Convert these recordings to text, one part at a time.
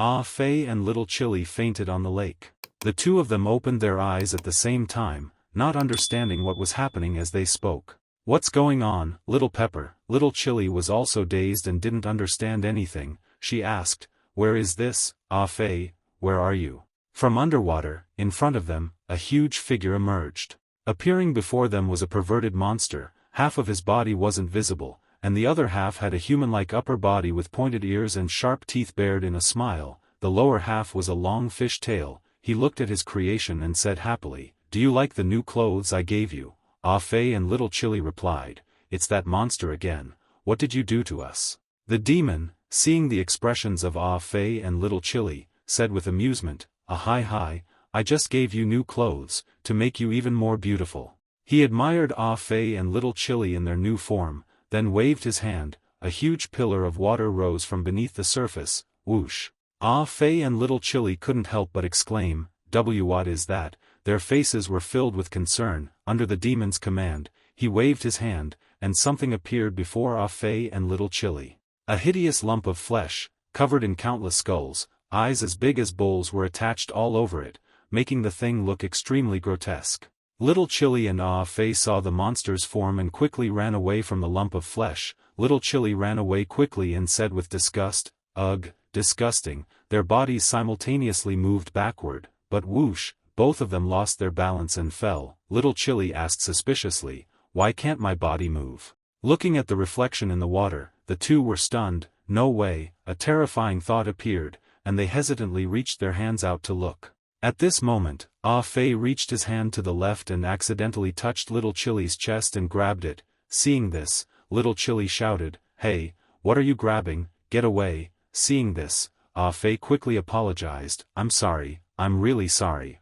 Ah Fei and little Chili fainted on the lake. The two of them opened their eyes at the same time, not understanding what was happening as they spoke. What's going on, Little Pepper? Little Chili was also dazed and didn't understand anything. She asked, where is this, Ah Fei, where are you? From underwater, in front of them, a huge figure emerged. Appearing before them was a perverted monster. Half of his body wasn't visible, and the other half had a human-like upper body with pointed ears and sharp teeth bared in a smile. The lower half was a long fish tail. He looked at his creation and said happily, do you like the new clothes I gave you? Ah Fei and little Chili replied, it's that monster again. What did you do to us? The demon, seeing the expressions of Ah Fei and little Chili, said with amusement, hi, I just gave you new clothes, to make you even more beautiful. He admired Ah Fei and little Chili in their new form, then waved his hand. A huge pillar of water rose from beneath the surface. Whoosh! Ah Fei and little Chili couldn't help but exclaim, what is that? Their faces were filled with concern. Under the demon's command, he waved his hand, and something appeared before Ah Fei and little Chili. A hideous lump of flesh, covered in countless skulls, eyes as big as bowls were attached all over it, making the thing look extremely grotesque. Little Chili and Ah Fei saw the monster's form and quickly ran away from the lump of flesh. Little Chili ran away quickly and said with disgust, ugh, disgusting. Their bodies simultaneously moved backward, but whoosh, both of them lost their balance and fell. Little Chili asked suspiciously, why can't my body move? Looking at the reflection in the water, the two were stunned. No way, a terrifying thought appeared, and they hesitantly reached their hands out to look. At this moment, Ah Fei reached his hand to the left and accidentally touched little Chili's chest and grabbed it. Seeing this, little Chili shouted, hey, what are you grabbing? Get away. Seeing this, Ah Fei quickly apologized, I'm sorry, I'm really sorry,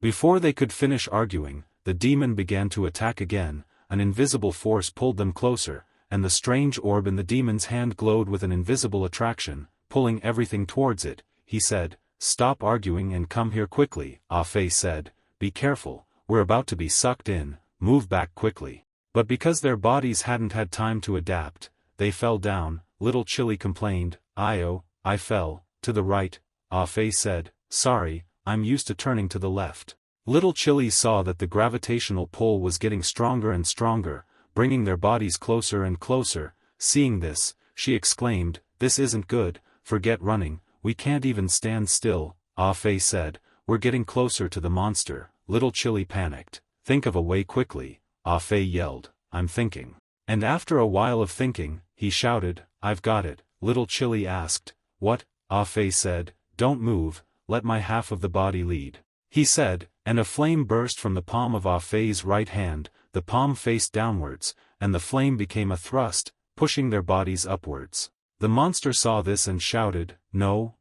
Before they could finish arguing, the demon began to attack again. An invisible force pulled them closer, and the strange orb in the demon's hand glowed with an invisible attraction, pulling everything towards it. He said, stop arguing and come here quickly. Ah Fei said, be careful, we're about to be sucked in, move back quickly. But because their bodies hadn't had time to adapt, they fell down. Little Chili complained, I fell, to the right. Ah Fei said, sorry, I'm used to turning to the left. Little Chili saw that the gravitational pull was getting stronger and stronger, bringing their bodies closer and closer. Seeing this, she exclaimed, this isn't good, forget running, we can't even stand still. Ah Fei said, we're getting closer to the monster. Little Chili panicked, think of a way quickly. Ah Fei yelled, I'm thinking. And after a while of thinking, he shouted, I've got it. Little Chili asked, what? Ah Fei said, don't move, let my half of the body lead. He said, and a flame burst from the palm of Ah Fei's right hand. The palm faced downwards, and the flame became a thrust, pushing their bodies upwards. The monster saw this and shouted, no,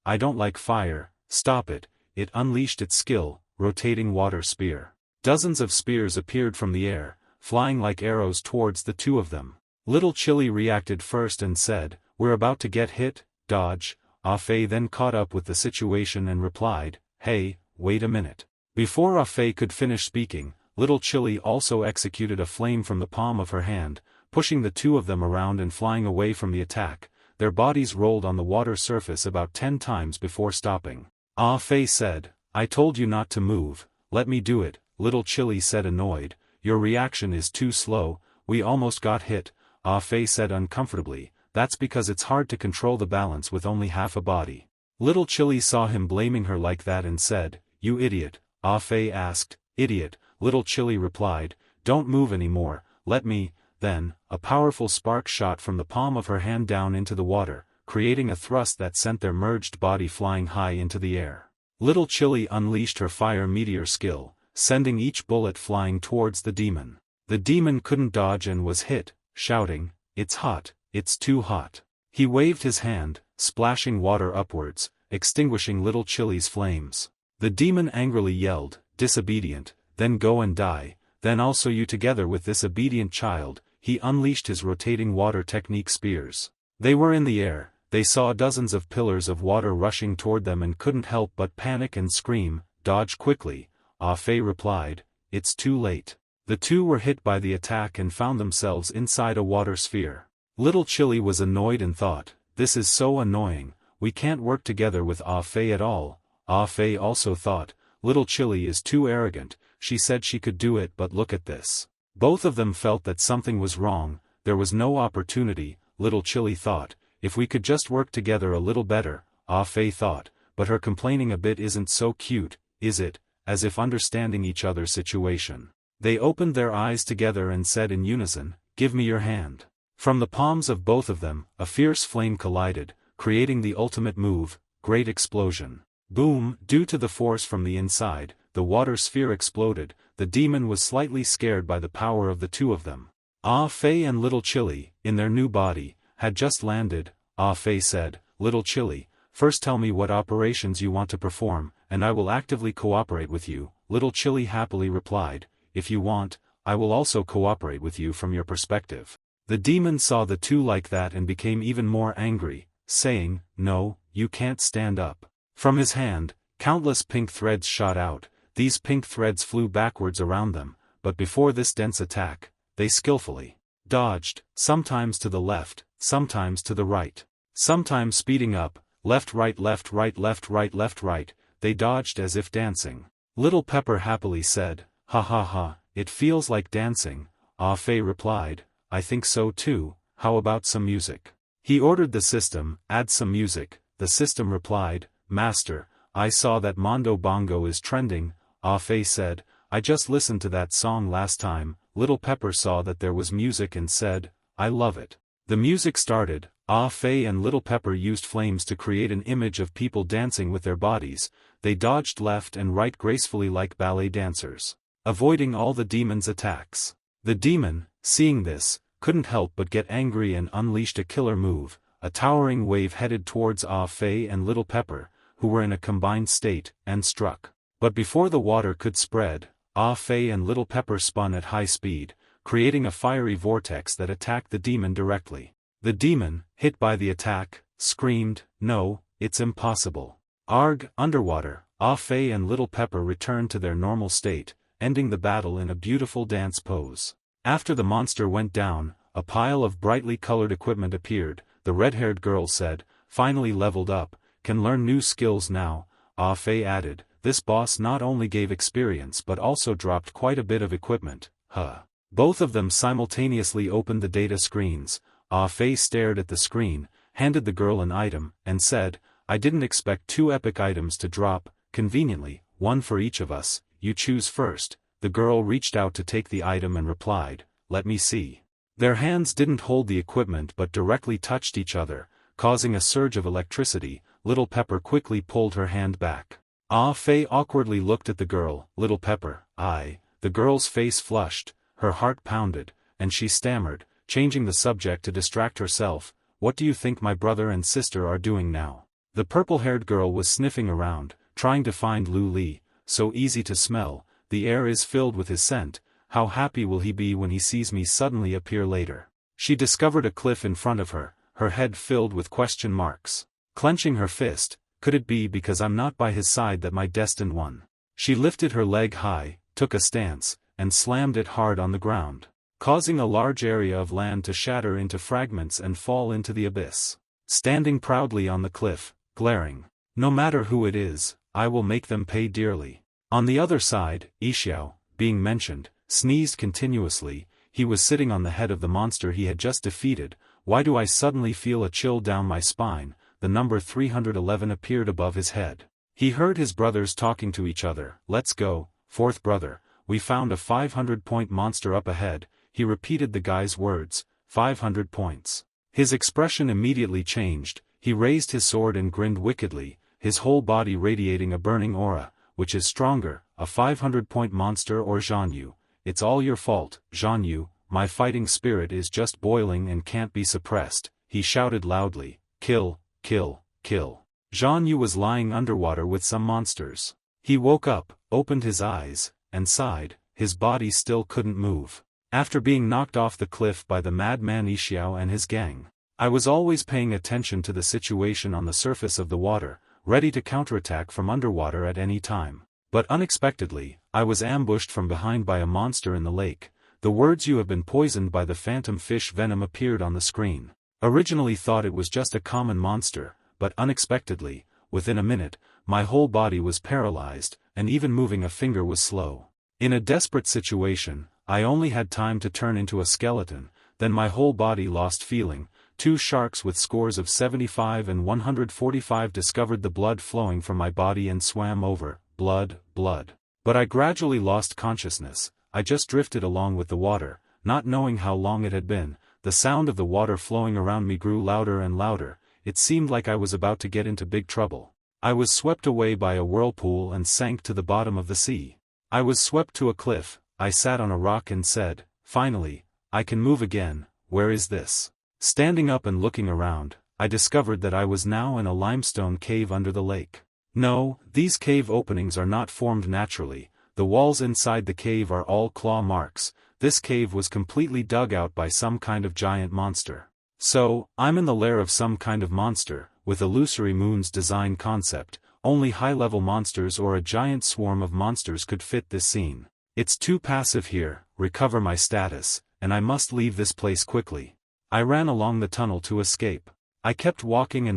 I don't like fire, stop it. It unleashed its skill, rotating water spear. Dozens of spears appeared from the air, flying like arrows towards the two of them. Little Chili reacted first and said, we're about to get hit, dodge. Ah Fei then caught up with the situation and replied, hey, wait a minute. Before Ah Fei could finish speaking, Little Chili also executed a flame from the palm of her hand, pushing the two of them around and flying away from the attack. Their bodies rolled on the water surface about 10 times before stopping. Ah Fei said, I told you not to move, let me do it. Little Chili said annoyed, your reaction is too slow, we almost got hit. Ah Fei said uncomfortably, that's because it's hard to control the balance with only half a body. Little Chili saw him blaming her like that and said, you idiot. Ah Fei asked, idiot. Little Chili replied, don't move anymore, let me. Then, a powerful spark shot from the palm of her hand down into the water, creating a thrust that sent their merged body flying high into the air. Little Chili unleashed her fire meteor skill, sending each bullet flying towards the demon. The demon couldn't dodge and was hit, shouting, it's hot, it's too hot. He waved his hand, splashing water upwards, extinguishing Little Chili's flames. The demon angrily yelled, disobedient, then go and die, then also you together with this obedient child. He unleashed his rotating water technique spears. They were in the air, they saw dozens of pillars of water rushing toward them and couldn't help but panic and scream, dodge quickly. Ah Fei replied, it's too late. The two were hit by the attack and found themselves inside a water sphere. Little Chili was annoyed and thought, this is so annoying, we can't work together with Ah Fei at all. Ah Fei also thought, little Chili is too arrogant, she said she could do it but look at this. Both of them felt that something was wrong, there was no opportunity, little Chili thought, if we could just work together a little better, Ah Fei thought, but her complaining a bit isn't so cute, is it, as if understanding each other's situation. They opened their eyes together and said in unison, give me your hand. From the palms of both of them, a fierce flame collided, creating the ultimate move, great explosion. Boom! Due to the force from the inside, the water sphere exploded, the demon was slightly scared by the power of the two of them. Ah Fei and little Chili, in their new body, had just landed. Ah Fei said, little Chili, first tell me what operations you want to perform, and I will actively cooperate with you. Little Chili happily replied, if you want, I will also cooperate with you from your perspective. The demon saw the two like that and became even more angry, saying, no, you can't stand up. From his hand, countless pink threads shot out, these pink threads flew backwards around them, but before this dense attack, they skillfully dodged, sometimes to the left, sometimes to the right, sometimes speeding up, left right left right left right left right, they dodged as if dancing. Little Pepper happily said, ha ha ha, it feels like dancing. Ah Fei replied, I think so too, how about some music? He ordered the system, add some music. The system replied, Master, I saw that Mondo Bongo is trending. Ah Fei said, I just listened to that song last time. Little Pepper saw that there was music and said, I love it. The music started. Ah Fei and Little Pepper used flames to create an image of people dancing with their bodies. They dodged left and right gracefully like ballet dancers, avoiding all the demon's attacks. The demon, seeing this, couldn't help but get angry and unleashed a killer move. A towering wave headed towards Ah Fei and Little Pepper, who were in a combined state, and struck. But before the water could spread, Ah Fei and Little Pepper spun at high speed, creating a fiery vortex that attacked the demon directly. The demon, hit by the attack, screamed, no, it's impossible. Arg! Underwater, Ah Fei and Little Pepper returned to their normal state, ending the battle in a beautiful dance pose. After the monster went down, a pile of brightly colored equipment appeared. The red-haired girl said, finally leveled up, can learn new skills now. Ah Fei added, this boss not only gave experience but also dropped quite a bit of equipment, huh. Both of them simultaneously opened the data screens. Ah Fei stared at the screen, handed the girl an item, and said, I didn't expect 2 epic items to drop, conveniently, one for each of us, you choose first. The girl reached out to take the item and replied, let me see. Their hands didn't hold the equipment but directly touched each other, causing a surge of electricity. Little Pepper quickly pulled her hand back. Ah Fei awkwardly looked at the girl, Little Pepper, the girl's face flushed, her heart pounded, and she stammered, changing the subject to distract herself, what do you think my brother and sister are doing now? The purple-haired girl was sniffing around, trying to find Lu Li, so easy to smell, the air is filled with his scent, how happy will he be when he sees me suddenly appear later? She discovered a cliff in front of her, her head filled with question marks. Clenching her fist, could it be because I'm not by his side that my destined one? She lifted her leg high, took a stance, and slammed it hard on the ground, causing a large area of land to shatter into fragments and fall into the abyss. Standing proudly on the cliff, glaring, no matter who it is, I will make them pay dearly. On the other side, Yixiao, being mentioned, sneezed continuously. He was sitting on the head of the monster he had just defeated. Why do I suddenly feel a chill down my spine? The number 311 appeared above his head. He heard his brothers talking to each other. Let's go, fourth brother, we found a 500-point monster up ahead. He repeated the guy's words, 500 points. His expression immediately changed. He raised his sword and grinned wickedly, his whole body radiating a burning aura. Which is stronger, a 500-point monster or Zhan Yu? It's all your fault, Zhan Yu, my fighting spirit is just boiling and can't be suppressed. He shouted loudly, kill, kill, kill. Zhan Yu was lying underwater with some monsters. He woke up, opened his eyes, and sighed, his body still couldn't move. After being knocked off the cliff by the madman Yixiao and his gang, I was always paying attention to the situation on the surface of the water, ready to counterattack from underwater at any time. But unexpectedly, I was ambushed from behind by a monster in the lake. The words "you have been poisoned by the phantom fish venom" appeared on the screen. Originally thought it was just a common monster, but unexpectedly, within a minute, my whole body was paralyzed, and even moving a finger was slow. In a desperate situation, I only had time to turn into a skeleton, then my whole body lost feeling. 2 sharks with scores of 75 and 145 discovered the blood flowing from my body and swam over. Blood, blood. But I gradually lost consciousness. I just drifted along with the water, not knowing how long it had been. The sound of the water flowing around me grew louder and louder. It seemed like I was about to get into big trouble. I was swept away by a whirlpool and sank to the bottom of the sea. I was swept to a cliff. I sat on a rock and said, "Finally, I can move again. Where is this?" Standing up and looking around, I discovered that I was now in a limestone cave under the lake. No, these cave openings are not formed naturally. The walls inside the cave are all claw marks. This cave was completely dug out by some kind of giant monster. So, I'm in the lair of some kind of monster, with illusory moon's design concept. Only high-level monsters or a giant swarm of monsters could fit this scene. It's too passive here. Recover my status, and I must leave this place quickly. I ran along the tunnel to escape. I kept walking,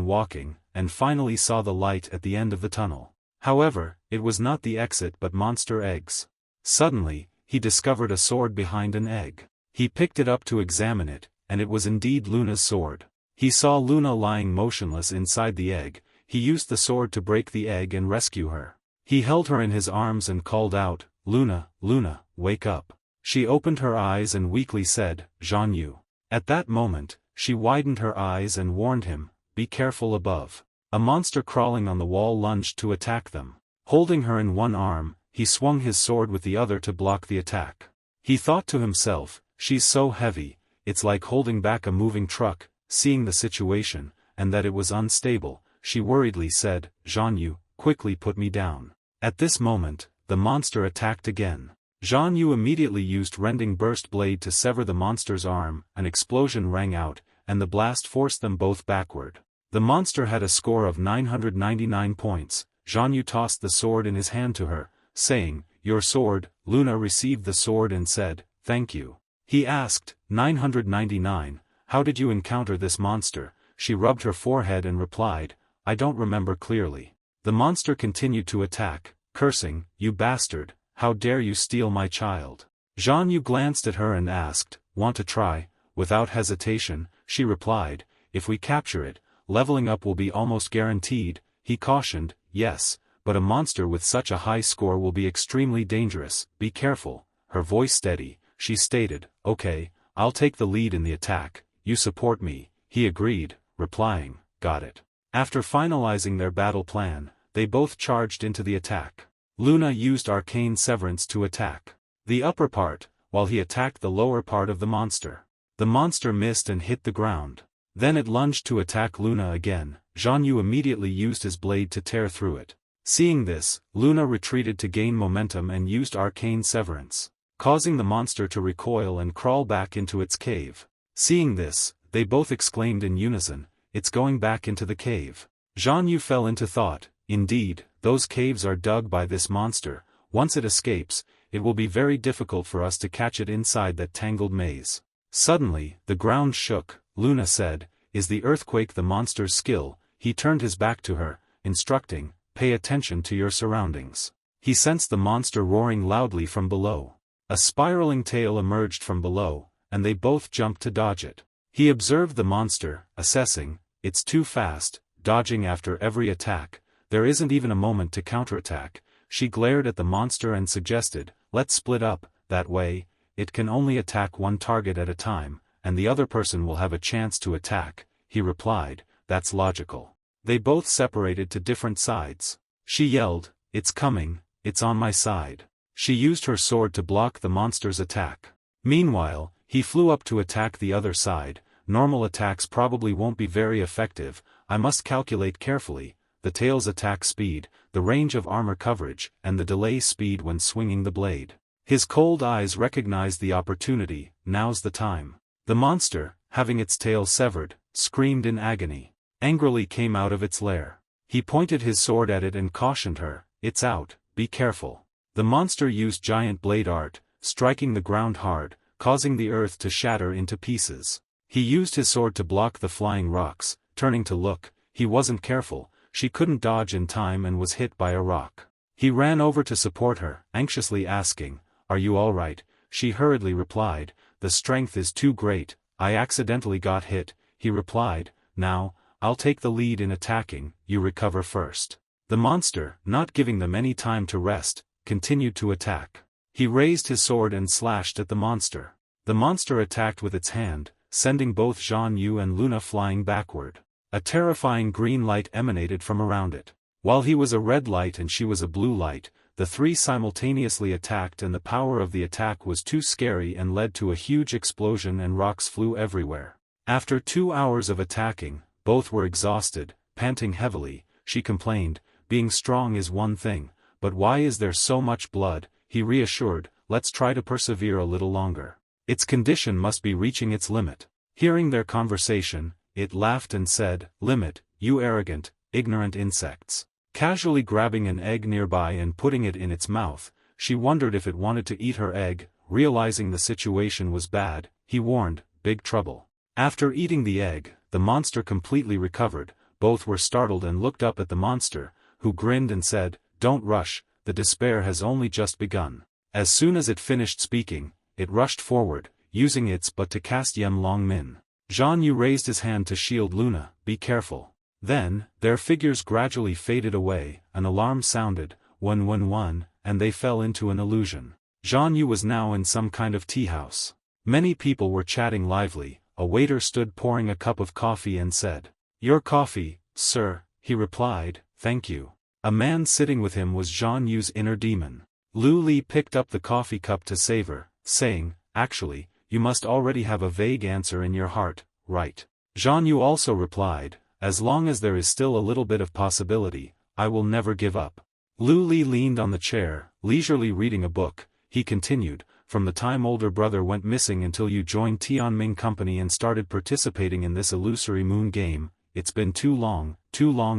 and finally saw the light at the end of the tunnel. However, it was not the exit but monster eggs. Suddenly, he discovered a sword behind an egg. He picked it up to examine it, and it was indeed Luna's sword. He saw Luna lying motionless inside the egg. He used the sword to break the egg and rescue her. He held her in his arms and called out, "Luna, Luna, wake up." She opened her eyes and weakly said, "Jean-Yu." At that moment, she widened her eyes and warned him, "Be careful above." A monster crawling on the wall lunged to attack them. Holding her in one arm, he swung his sword with the other to block the attack. He thought to himself, "She's so heavy, it's like holding back a moving truck." Seeing the situation, and that it was unstable, she worriedly said, "Jean-Yu, quickly put me down." At this moment, the monster attacked again. Jean-Yu immediately used rending burst blade to sever the monster's arm. An explosion rang out, and the blast forced them both backward. The monster had a score of 999 points. Jean-Yu tossed the sword in his hand to her, saying, "Your sword." Luna received the sword and said, "Thank you." He asked, 999, "How did you encounter this monster?" She rubbed her forehead and replied, "I don't remember clearly." The monster continued to attack, cursing, "You bastard, how dare you steal my child?" Jean-Yu glanced at her and asked, "Want to try?" Without hesitation, she replied, "If we capture it, leveling up will be almost guaranteed." He cautioned, "Yes, but a monster with such a high score will be extremely dangerous. Be careful." Her voice steady, she stated, "Okay, I'll take the lead in the attack. You support me." He agreed, replying, "Got it." After finalizing their battle plan, they both charged into the attack. Luna used arcane severance to attack the upper part, while he attacked the lower part of the monster. The monster missed and hit the ground. Then it lunged to attack Luna again. Jean-Yu immediately used his blade to tear through it. Seeing this, Luna retreated to gain momentum and used arcane severance, causing the monster to recoil and crawl back into its cave. Seeing this, they both exclaimed in unison, "It's going back into the cave." Jean-Yu fell into thought. Indeed, those caves are dug by this monster. Once it escapes, it will be very difficult for us to catch it inside that tangled maze. Suddenly, the ground shook. Luna said, "Is the earthquake the monster's skill?" He turned his back to her, instructing, "Pay attention to your surroundings." He sensed the monster roaring loudly from below. A spiraling tail emerged from below, and they both jumped to dodge it. He observed the monster, assessing, "It's too fast, dodging after every attack. There isn't even a moment to counterattack." She glared at the monster and suggested, "Let's split up. That way, it can only attack one target at a time, and the other person will have a chance to attack." He replied, "That's logical." They both separated to different sides. She yelled, "It's coming, it's on my side." She used her sword to block the monster's attack. Meanwhile, he flew up to attack the other side. Normal attacks probably won't be very effective. I must calculate carefully the tail's attack speed, the range of armor coverage, and the delay speed when swinging the blade. His cold eyes recognized the opportunity. Now's the time. The monster, having its tail severed, screamed in agony. Angrily came out of its lair. He pointed his sword at it and cautioned her, "It's out, be careful." The monster used giant blade art, striking the ground hard, causing the earth to shatter into pieces. He used his sword to block the flying rocks. Turning to look, he wasn't careful, she couldn't dodge in time and was hit by a rock. He ran over to support her, anxiously asking, "Are you all right?" She hurriedly replied, "The strength is too great, I accidentally got hit." He replied, "Now, I'll take the lead in attacking, you recover first." The monster, not giving them any time to rest, continued to attack. He raised his sword and slashed at the monster. The monster attacked with its hand, sending both Jean Yu and Luna flying backward. A terrifying green light emanated from around it. While he was a red light and she was a blue light, the three simultaneously attacked, and the power of the attack was too scary and led to a huge explosion and rocks flew everywhere. After 2 hours of attacking, both were exhausted, panting heavily. She complained, "Being strong is one thing, but why is there so much blood?" He reassured, "Let's try to persevere a little longer. Its condition must be reaching its limit." Hearing their conversation, it laughed and said, "Limit, you arrogant, ignorant insects." Casually grabbing an egg nearby and putting it in its mouth, she wondered if it wanted to eat her egg. Realizing the situation was bad, he warned, "Big trouble." After eating the egg, the monster completely recovered. Both were startled and looked up at the monster, who grinned and said, "Don't rush, the despair has only just begun." As soon as it finished speaking, it rushed forward, using its butt to cast Yem Long Min. Jean Yu raised his hand to shield Luna, "Be careful." Then, their figures gradually faded away, an alarm sounded, 111, and they fell into an illusion. Jean Yu was now in some kind of tea house. Many people were chatting lively. A waiter stood pouring a cup of coffee and said, "Your coffee, sir." He replied, "Thank you." A man sitting with him was Jean Yu's inner demon. Lu Li picked up the coffee cup to savor, saying, "Actually, you must already have a vague answer in your heart, right?" Jean Yu also replied, "As long as there is still a little bit of possibility, I will never give up." Lu Li leaned on the chair, leisurely reading a book. He continued, "From the time older brother went missing until you joined Tianming Company and started participating in this illusory moon game, it's been too long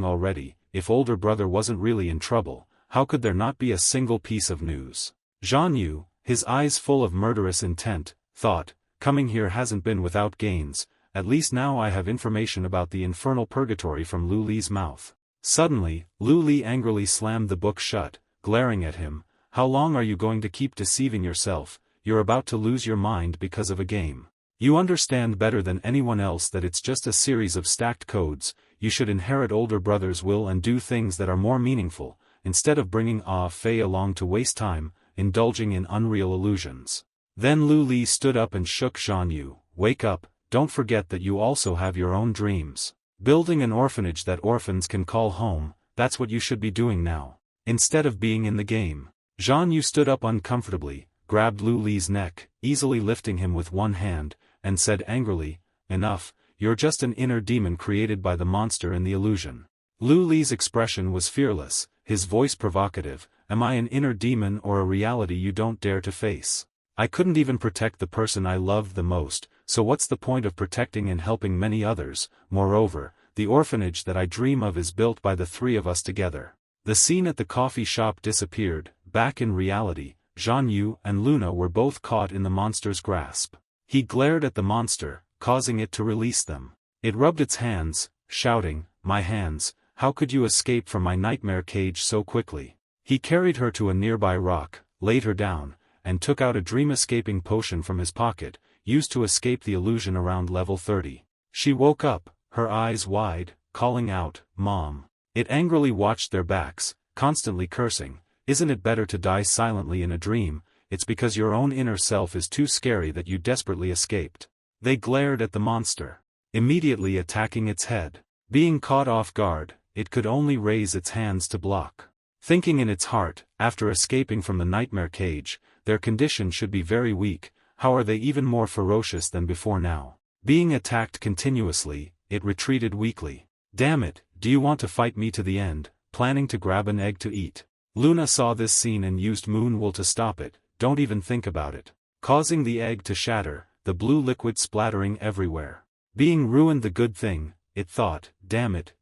already. If older brother wasn't really in trouble, how could there not be a single piece of news?" Jean Yu, his eyes full of murderous intent, thought, "Coming here hasn't been without gains. At least now I have information about the infernal purgatory from Lu Li's mouth." Suddenly, Lu Li angrily slammed the book shut, glaring at him. "How long are you going to keep deceiving yourself? You're about to lose your mind because of a game. You understand better than anyone else that it's just a series of stacked codes. You should inherit older brother's will and do things that are more meaningful, instead of bringing Ah Fei along to waste time, indulging in unreal illusions." Then Lu Li stood up and shook Jean Yu. "Wake up, don't forget that you also have your own dreams. Building an orphanage that orphans can call home, that's what you should be doing now, instead of being in the game." Jean Yu stood up uncomfortably, grabbed Lu Li's neck, easily lifting him with one hand, and said angrily, "Enough, you're just an inner demon created by the monster in the illusion." Lu Li's expression was fearless, his voice provocative. "Am I an inner demon or a reality you don't dare to face? I couldn't even protect the person I loved the most, so what's the point of protecting and helping many others? Moreover, the orphanage that I dream of is built by the three of us together." The scene at the coffee shop disappeared. Back in reality, Jean Yu and Luna were both caught in the monster's grasp. He glared at the monster, causing it to release them. It rubbed its hands, shouting, "My hands, how could you escape from my nightmare cage so quickly?" He carried her to a nearby rock, laid her down, and took out a dream-escaping potion from his pocket, used to escape the illusion around level 30. She woke up, her eyes wide, calling out, "Mom." It angrily watched their backs, constantly cursing, "Isn't it better to die silently in a dream? It's because your own inner self is too scary that you desperately escaped." They glared at the monster, immediately attacking its head. Being caught off guard, it could only raise its hands to block. Thinking in its heart, after escaping from the nightmare cage, their condition should be very weak. How are they even more ferocious than before now? Being attacked continuously, it retreated weakly. "Damn it, do you want to fight me to the end?" Planning to grab an egg to eat. Luna saw this scene and used moon wool to stop it. "Don't even think about it." Causing the egg to shatter, the blue liquid splattering everywhere. Being ruined the good thing, it thought, damn it,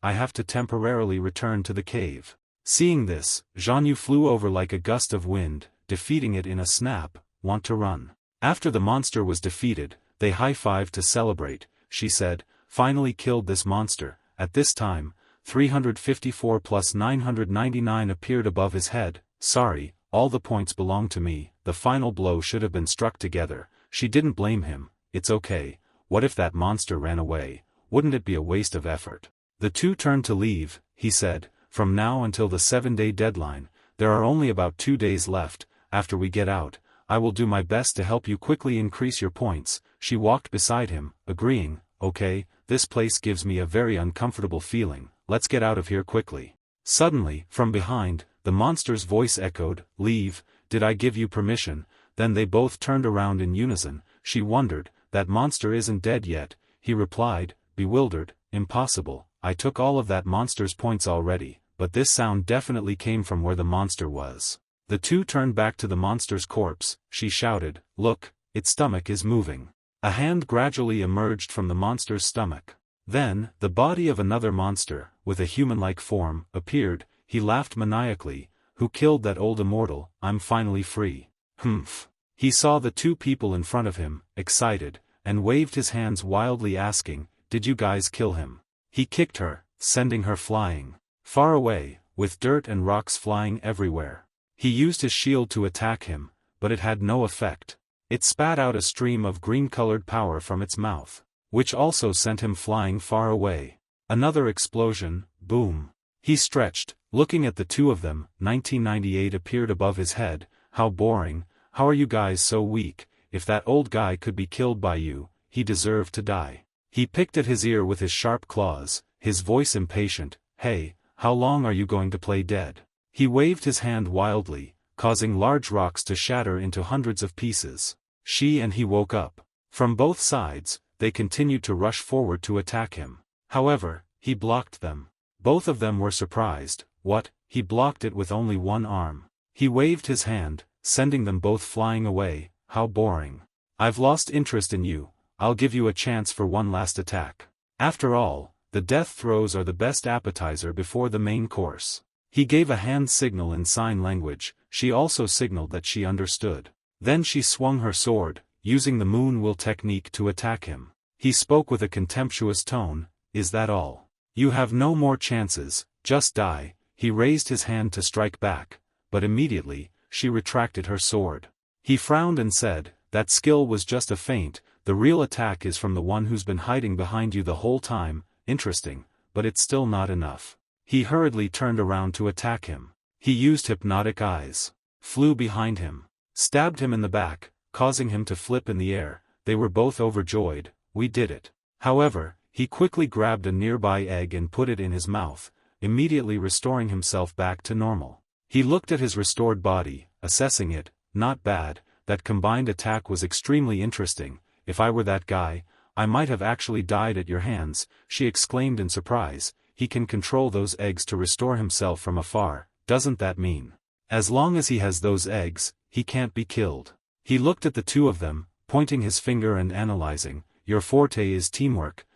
I have to temporarily return to the cave." Seeing this, Jean Yu flew over like a gust of wind, defeating it in a snap. "Want to run?" After the monster was defeated, they high-fived to celebrate. She said, "Finally killed this monster." At this time, 354 plus 999 appeared above his head. Sorry, all the points belong to me, the final blow should have been struck together. She didn't blame him. It's okay, what if that monster ran away? Wouldn't it be a waste of effort? The two turned to leave. He said, from now until the 7-day deadline, there are only about 2 days left. After we get out, I will do my best to help you quickly increase your points. She walked beside him, agreeing, okay, this place gives me a very uncomfortable feeling, let's get out of here quickly. Suddenly, from behind, the monster's voice echoed, leave, did I give you permission? Then they both turned around in unison. She wondered, that monster isn't dead yet. He replied, bewildered, impossible, I took all of that monster's points already, but this sound definitely came from where the monster was. The two turned back to the monster's corpse. She shouted, look, its stomach is moving. A hand gradually emerged from the monster's stomach. Then, the body of another monster, with a human-like form, appeared. He laughed maniacally. Who killed that old immortal? I'm finally free. Humph. He saw the two people in front of him, excited, and waved his hands wildly asking, did you guys kill him? He kicked her, sending her flying far away, with dirt and rocks flying everywhere. He used his shield to attack him, but it had no effect. It spat out a stream of green-colored power from its mouth, which also sent him flying far away. Another explosion, boom. He stretched, looking at the two of them. 1998 appeared above his head. How boring, how are you guys so weak? If that old guy could be killed by you, he deserved to die. He picked at his ear with his sharp claws, his voice impatient. Hey, how long are you going to play dead? He waved his hand wildly, causing large rocks to shatter into hundreds of pieces. She and he woke up. From both sides, they continued to rush forward to attack him. However, he blocked them. Both of them were surprised. What? He blocked it with only one arm. He waved his hand, sending them both flying away. How boring. I've lost interest in you. I'll give you a chance for one last attack. After all, the death throes are the best appetizer before the main course. He gave a hand signal in sign language. She also signaled that she understood. Then she swung her sword, using the moon will technique to attack him. He spoke with a contemptuous tone, is that all? You have no more chances, just die. He raised his hand to strike back, but immediately, she retracted her sword. He frowned and said, that skill was just a feint, the real attack is from the one who's been hiding behind you the whole time. Interesting, but it's still not enough. He hurriedly turned around to attack him. He used hypnotic eyes, flew behind him, stabbed him in the back, causing him to flip in the air. They were both overjoyed. We did it. However, he quickly grabbed a nearby egg and put it in his mouth, immediately restoring himself back to normal. He looked at his restored body, assessing it. Not bad, that combined attack was extremely interesting. If I were that guy, I might have actually died at your hands, she exclaimed in surprise. He can control those eggs to restore himself from afar. Doesn't that mean, as long as he has those eggs, he can't be killed? He looked at the two of them, pointing his finger and analyzing. Your forte is teamwork.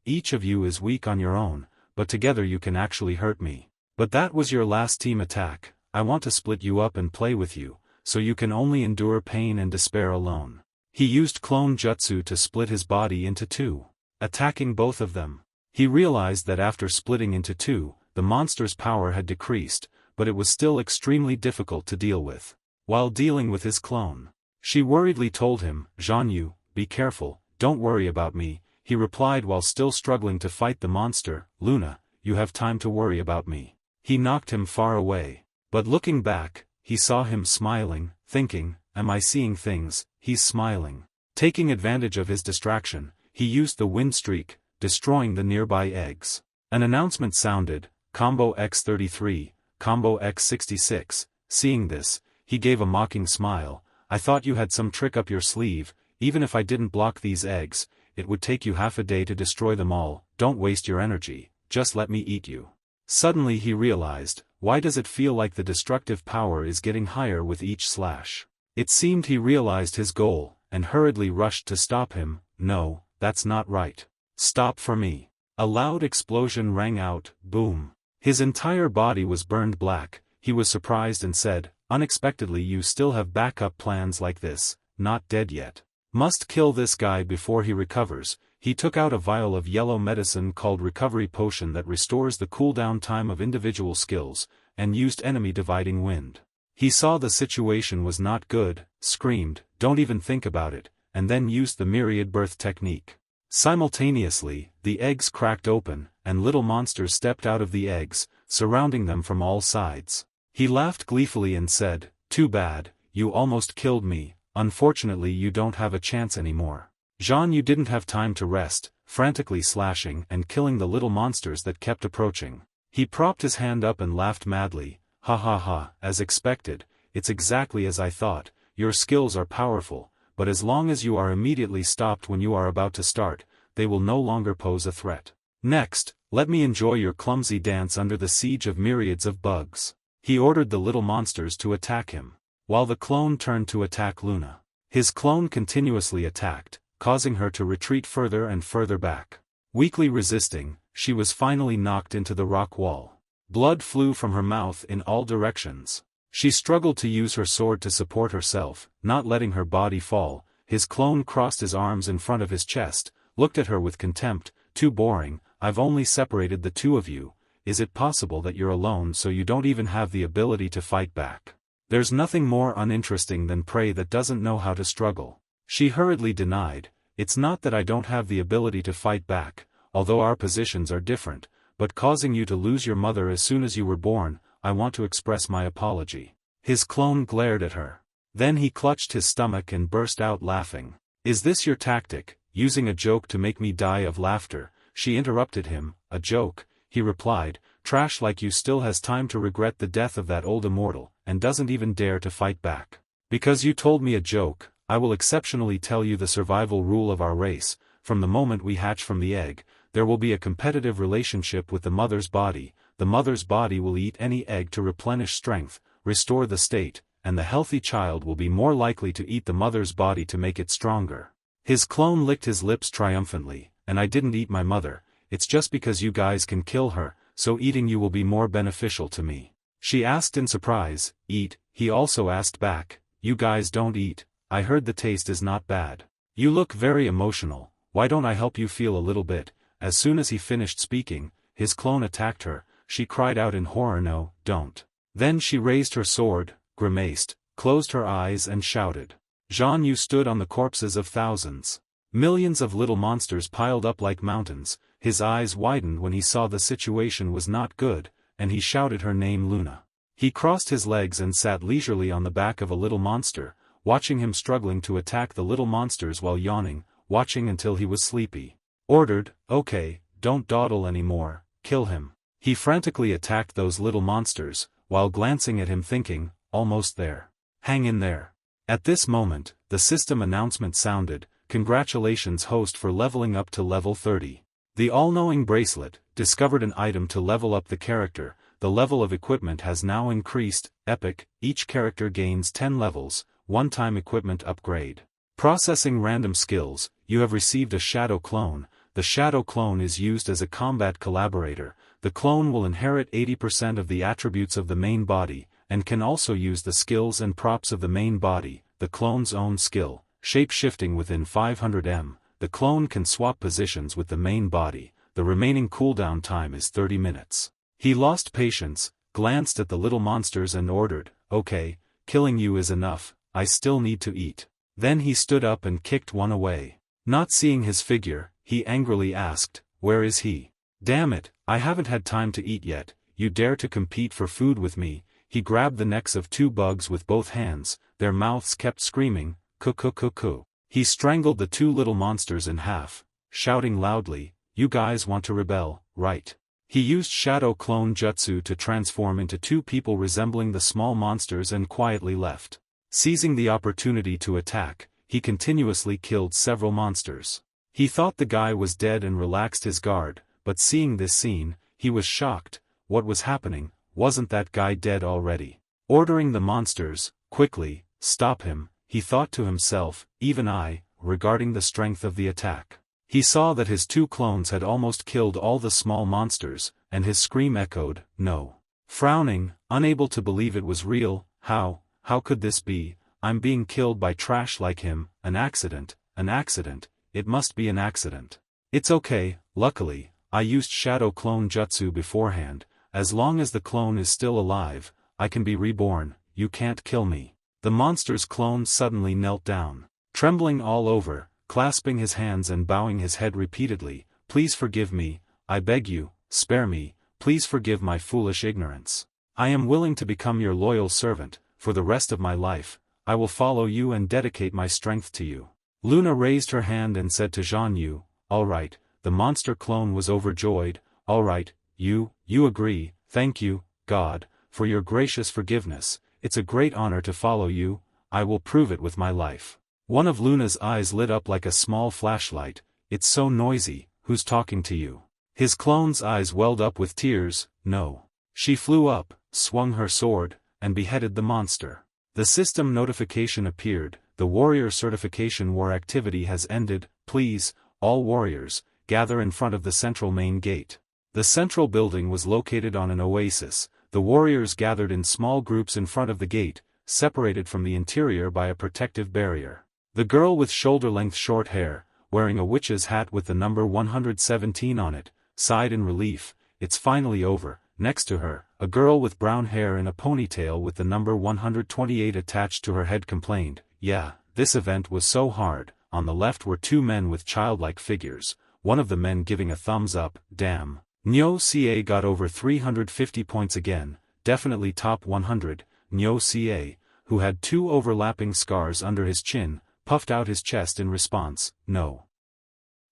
Each of you is weak on your own, but together you can actually hurt me. But that was your last team attack. I want to split you up and play with you, so you can only endure pain and despair alone. He used clone jutsu to split his body into two, attacking both of them. He realized that after splitting into two, the monster's power had decreased, but it was still extremely difficult to deal with. While dealing with his clone, she worriedly told him, Jean-Yu, be careful, don't worry about me. He replied while still struggling to fight the monster, Luna, you have time to worry about me. He knocked him far away. But looking back, he saw him smiling, thinking, am I seeing things? He's smiling. Taking advantage of his distraction, he used the wind streak, destroying the nearby eggs. An announcement sounded, Combo X33, Combo X66. Seeing this, he gave a mocking smile. I thought you had some trick up your sleeve. Even if I didn't block these eggs, it would take you half a day to destroy them all. Don't waste your energy, just let me eat you. Suddenly he realized, why does it feel like the destructive power is getting higher with each slash? It seemed he realized his goal, and hurriedly rushed to stop him. No, that's not right. Stop for me. A loud explosion rang out, boom. His entire body was burned black. He was surprised and said, unexpectedly you still have backup plans like this, not dead yet. Must kill this guy before he recovers. he took out a vial of yellow medicine called recovery potion that restores the cooldown time of individual skills, and used enemy dividing wind. He saw the situation was not good, screamed, "Don't even think about it," and then used the myriad birth technique. Simultaneously, the eggs cracked open, and little monsters stepped out of the eggs, surrounding them from all sides. He laughed gleefully and said, "Too bad, you almost killed me, unfortunately you don't have a chance anymore." Jean, you didn't have time to rest, frantically slashing and killing the little monsters that kept approaching. He propped his hand up and laughed madly, "Ha ha ha, as expected, it's exactly as I thought, your skills are powerful, but as long as you are immediately stopped when you are about to start, they will no longer pose a threat. Next, let me enjoy your clumsy dance under the siege of myriads of bugs." He ordered the little monsters to attack him, while the clone turned to attack Luna. His clone continuously attacked, causing her to retreat further and further back. Weakly resisting, she was finally knocked into the rock wall. Blood flew from her mouth in all directions. She struggled to use her sword to support herself, not letting her body fall. His clone crossed his arms in front of his chest, looked at her with contempt, "Too boring, I've only separated the two of you. Is it possible that you're alone so you don't even have the ability to fight back? There's nothing more uninteresting than prey that doesn't know how to struggle." She hurriedly denied, "It's not that I don't have the ability to fight back, although our positions are different, but causing you to lose your mother as soon as you were born, I want to express my apology." His clone glared at her. Then he clutched his stomach and burst out laughing. "Is this your tactic, using a joke to make me die of laughter?" She interrupted him. "A joke," he replied, "trash like you still has time to regret the death of that old immortal, and doesn't even dare to fight back. Because you told me a joke, I will exceptionally tell you the survival rule of our race. From the moment we hatch from the egg, there will be a competitive relationship with the mother's body. The mother's body will eat any egg to replenish strength, restore the state, and the healthy child will be more likely to eat the mother's body to make it stronger." His clone licked his lips triumphantly, "And I didn't eat my mother, it's just because you guys can kill her, so eating you will be more beneficial to me." She asked in surprise, "Eat?" He also asked back, "You guys don't eat? I heard the taste is not bad. You look very emotional, why don't I help you feel a little bit?" As soon as he finished speaking, his clone attacked her. She cried out in horror, "No, don't." Then she raised her sword, grimaced, closed her eyes and shouted. Jean Yu stood on the corpses of thousands. Millions of little monsters piled up like mountains. His eyes widened when he saw the situation was not good, and he shouted her name, Luna. He crossed his legs and sat leisurely on the back of a little monster, watching him struggling to attack the little monsters while yawning, watching until he was sleepy. Ordered, "Okay, don't dawdle anymore, kill him." He frantically attacked those little monsters, while glancing at him thinking, "Almost there. Hang in there." At this moment, the system announcement sounded, "Congratulations host for leveling up to level 30. The all-knowing bracelet, discovered an item to level up the character, the level of equipment has now increased, epic, each character gains 10 levels, one-time equipment upgrade. Processing random skills, you have received a shadow clone. The shadow clone is used as a combat collaborator. The clone will inherit 80% of the attributes of the main body, and can also use the skills and props of the main body. The clone's own skill, shape-shifting within 500 m. The clone can swap positions with the main body. The remaining cooldown time is 30 minutes. He lost patience, glanced at the little monsters and ordered, "Okay, killing you is enough, I still need to eat." Then he stood up and kicked one away. Not seeing his figure, he angrily asked, "Where is he? Damn it, I haven't had time to eat yet, you dare to compete for food with me." He grabbed the necks of two bugs with both hands, their mouths kept screaming, "Ku-ku-ku-ku." He strangled the two little monsters in half, shouting loudly, "You guys want to rebel, right?" He used Shadow Clone Jutsu to transform into two people resembling the small monsters and quietly left. Seizing the opportunity to attack, he continuously killed several monsters. He thought the guy was dead and relaxed his guard, but seeing this scene, he was shocked. What was happening? Wasn't that guy dead already? Ordering the monsters, "Quickly, stop him," he thought to himself, "even I," regarding the strength of the attack. He saw that his two clones had almost killed all the small monsters, and his scream echoed, "No." Frowning, unable to believe it was real, how could this be? I'm being killed by trash like him, an accident, it must be an accident. It's okay, luckily, I used shadow clone jutsu beforehand. As long as the clone is still alive, I can be reborn, you can't kill me. The monster's clone suddenly knelt down, trembling all over, clasping his hands and bowing his head repeatedly. Please forgive me, I beg you, spare me, please forgive my foolish ignorance. I am willing to become your loyal servant, for the rest of my life, I will follow you and dedicate my strength to you. Luna raised her hand and said to Jean Yu, all right, the monster clone was overjoyed, all right, you agree, thank you, God, for your gracious forgiveness, it's a great honor to follow you, I will prove it with my life. One of Luna's eyes lit up like a small flashlight, it's so noisy, who's talking to you? His clone's eyes welled up with tears, no. She flew up, swung her sword, and beheaded the monster. The system notification appeared, the warrior certification war activity has ended, please, all warriors, gather in front of the central main gate. The central building was located on an oasis, the warriors gathered in small groups in front of the gate, separated from the interior by a protective barrier. The girl with shoulder-length short hair, wearing a witch's hat with the number 117 on it, sighed in relief, it's finally over. Next to her, a girl with brown hair in a ponytail with the number 128 attached to her head complained, yeah, this event was so hard. On the left were two men with childlike figures, one of the men giving a thumbs up, damn. Nyo Ca got over 350 points again, definitely top 100, Nyo Ca, who had two overlapping scars under his chin, puffed out his chest in response, no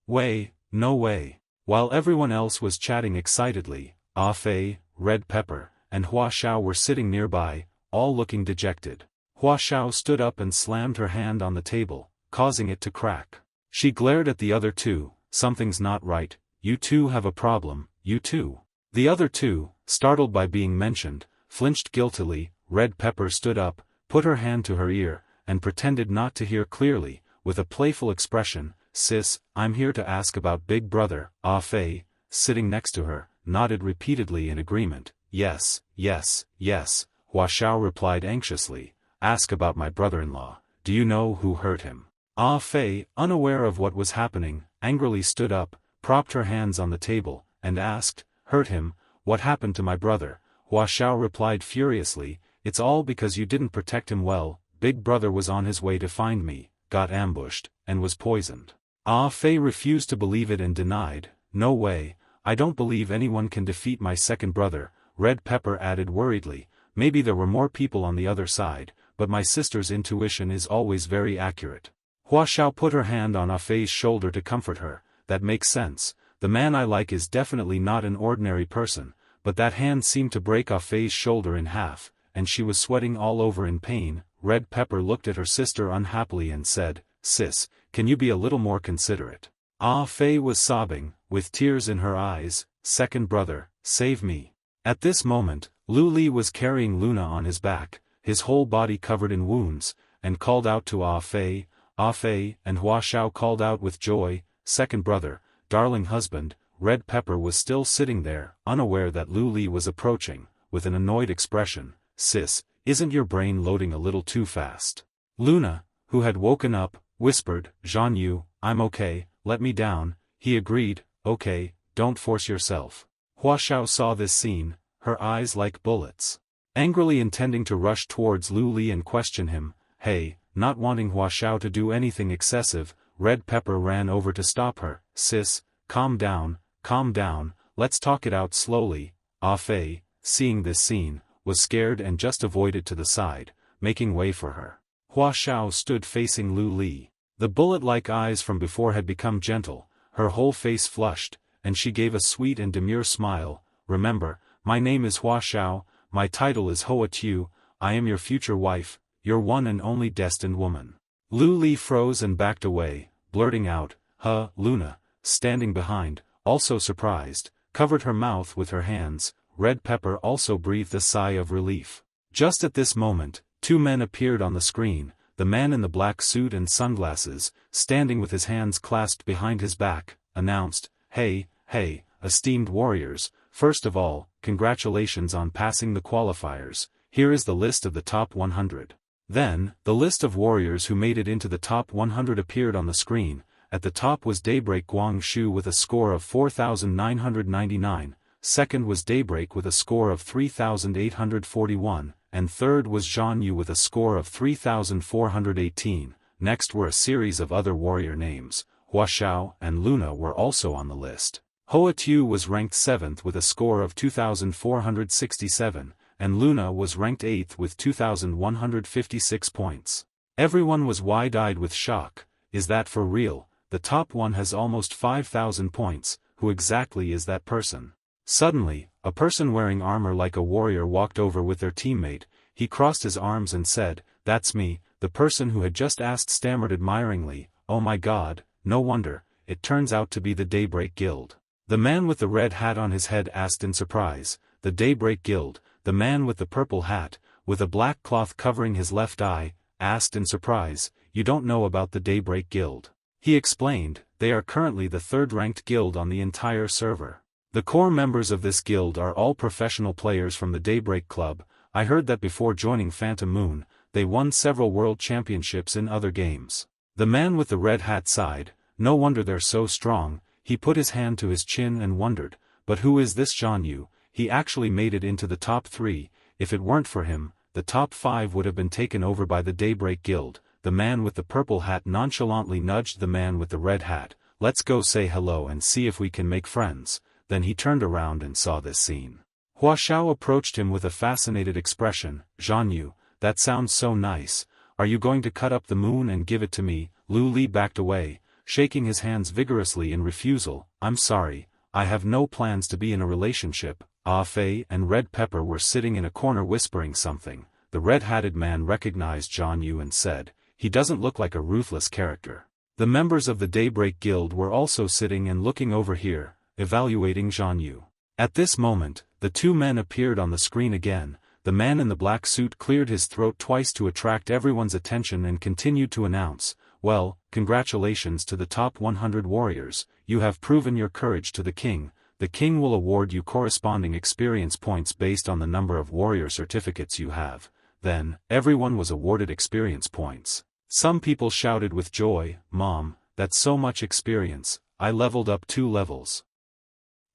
way, no way. While everyone else was chatting excitedly, Ah Fei, Red Pepper, and Hua Xiao were sitting nearby, all looking dejected. Hua Xiao stood up and slammed her hand on the table, causing it to crack. She glared at the other two, something's not right, you two have a problem, you two. The other two, startled by being mentioned, flinched guiltily. Red Pepper stood up, put her hand to her ear, and pretended not to hear clearly, with a playful expression, sis, I'm here to ask about Big Brother. Ah Fei, sitting next to her, nodded repeatedly in agreement, yes, yes, yes. Hua Xiao replied anxiously, ask about my brother-in-law, do you know who hurt him? Ah Fei, unaware of what was happening, angrily stood up, propped her hands on the table, and asked, hurt him, what happened to my brother? Hua Xiao replied furiously, it's all because you didn't protect him well, Big Brother was on his way to find me, got ambushed, and was poisoned. Ah Fei refused to believe it and denied, no way, I don't believe anyone can defeat my second brother. Red Pepper added worriedly, maybe there were more people on the other side, but my sister's intuition is always very accurate. Hua Xiao put her hand on Ah Fei's shoulder to comfort her, that makes sense, the man I like is definitely not an ordinary person, but that hand seemed to break Ah Fei's shoulder in half, and she was sweating all over in pain. Red Pepper looked at her sister unhappily and said, sis, can you be a little more considerate? Ah Fei was sobbing, with tears in her eyes, second brother, save me. At this moment, Lu Li was carrying Luna on his back, his whole body covered in wounds, and called out to Ah Fei, and Hua Xiao called out with joy, second brother, darling husband. Red Pepper was still sitting there, unaware that Lu Li was approaching, with an annoyed expression, sis, isn't your brain loading a little too fast? Luna, who had woken up, whispered, Jean Yu, I'm okay, let me down. He agreed, okay, don't force yourself. Hua Xiao saw this scene, her eyes like bullets. Angrily intending to rush towards Lu Li and question him, hey, not wanting Hua Xiao to do anything excessive, Red Pepper ran over to stop her, sis, calm down, let's talk it out slowly. Ah Fei, seeing this scene, was scared and just avoided to the side, making way for her. Hua Xiao stood facing Lu Li. The bullet-like eyes from before had become gentle, her whole face flushed, and she gave a sweet and demure smile, remember, my name is Hua Xiao, my title is Hoa Tu, I am your future wife, your one and only destined woman. Lu Li froze and backed away, blurting out, huh, Luna, standing behind, also surprised, covered her mouth with her hands. Red Pepper also breathed a sigh of relief. Just at this moment, two men appeared on the screen, the man in the black suit and sunglasses, standing with his hands clasped behind his back, announced, hey, esteemed warriors, first of all, congratulations on passing the qualifiers, here is the list of the top 100. Then, the list of warriors who made it into the top 100 appeared on the screen, At the top was Daybreak Guangshu with a score of 4,999, second was Daybreak with a score of 3,841, and third was Zhanyu with a score of 3,418. Next were a series of other warrior names. Huashao and Luna were also on the list. Hoa Tu was ranked 7th with a score of 2,467, and Luna was ranked 8th with 2,156 points. Everyone was wide-eyed with shock. Is that for real? The top one has almost 5,000 points. Who exactly is that person? Suddenly, a person wearing armor like a warrior walked over with their teammate. He crossed his arms and said, "That's me." The person who had just asked stammered admiringly, "Oh my god, no wonder, it turns out to be the Daybreak Guild." The man with the red hat on his head asked in surprise, "The Daybreak Guild?" The man with the purple hat, with a black cloth covering his left eye, asked in surprise, "You don't know about the Daybreak Guild?" He explained, "They are currently the third-ranked guild on the entire server. The core members of this guild are all professional players from the Daybreak Club. I heard that before joining Phantom Moon, they won several world championships in other games." The man with the red hat sighed, "No wonder they're so strong." He put his hand to his chin and wondered, "But who is this Zhanyu? He actually made it into the top 3, if it weren't for him, the top 5 would have been taken over by the Daybreak Guild." The man with the purple hat nonchalantly nudged the man with the red hat, "Let's go say hello and see if we can make friends." Then he turned around and saw this scene. Huashao approached him with a fascinated expression, "Zhanyu, that sounds so nice. Are you going to cut up the moon and give it to me?" Lu Li backed away, shaking his hands vigorously in refusal. "I'm sorry, I have no plans to be in a relationship." Ah Fei and Red Pepper were sitting in a corner whispering something. The red-hatted man recognized Zhanyu and said, "He doesn't look like a ruthless character." The members of the Daybreak Guild were also sitting and looking over here, evaluating Zhanyu. At this moment, the two men appeared on the screen again. The man in the black suit cleared his throat twice to attract everyone's attention and continued to announce, "Well, congratulations to the top 100 warriors, you have proven your courage to the king. The king will award you corresponding experience points based on the number of warrior certificates you have." Then, everyone was awarded experience points. Some people shouted with joy, "Mom, that's so much experience. I leveled up 2 levels.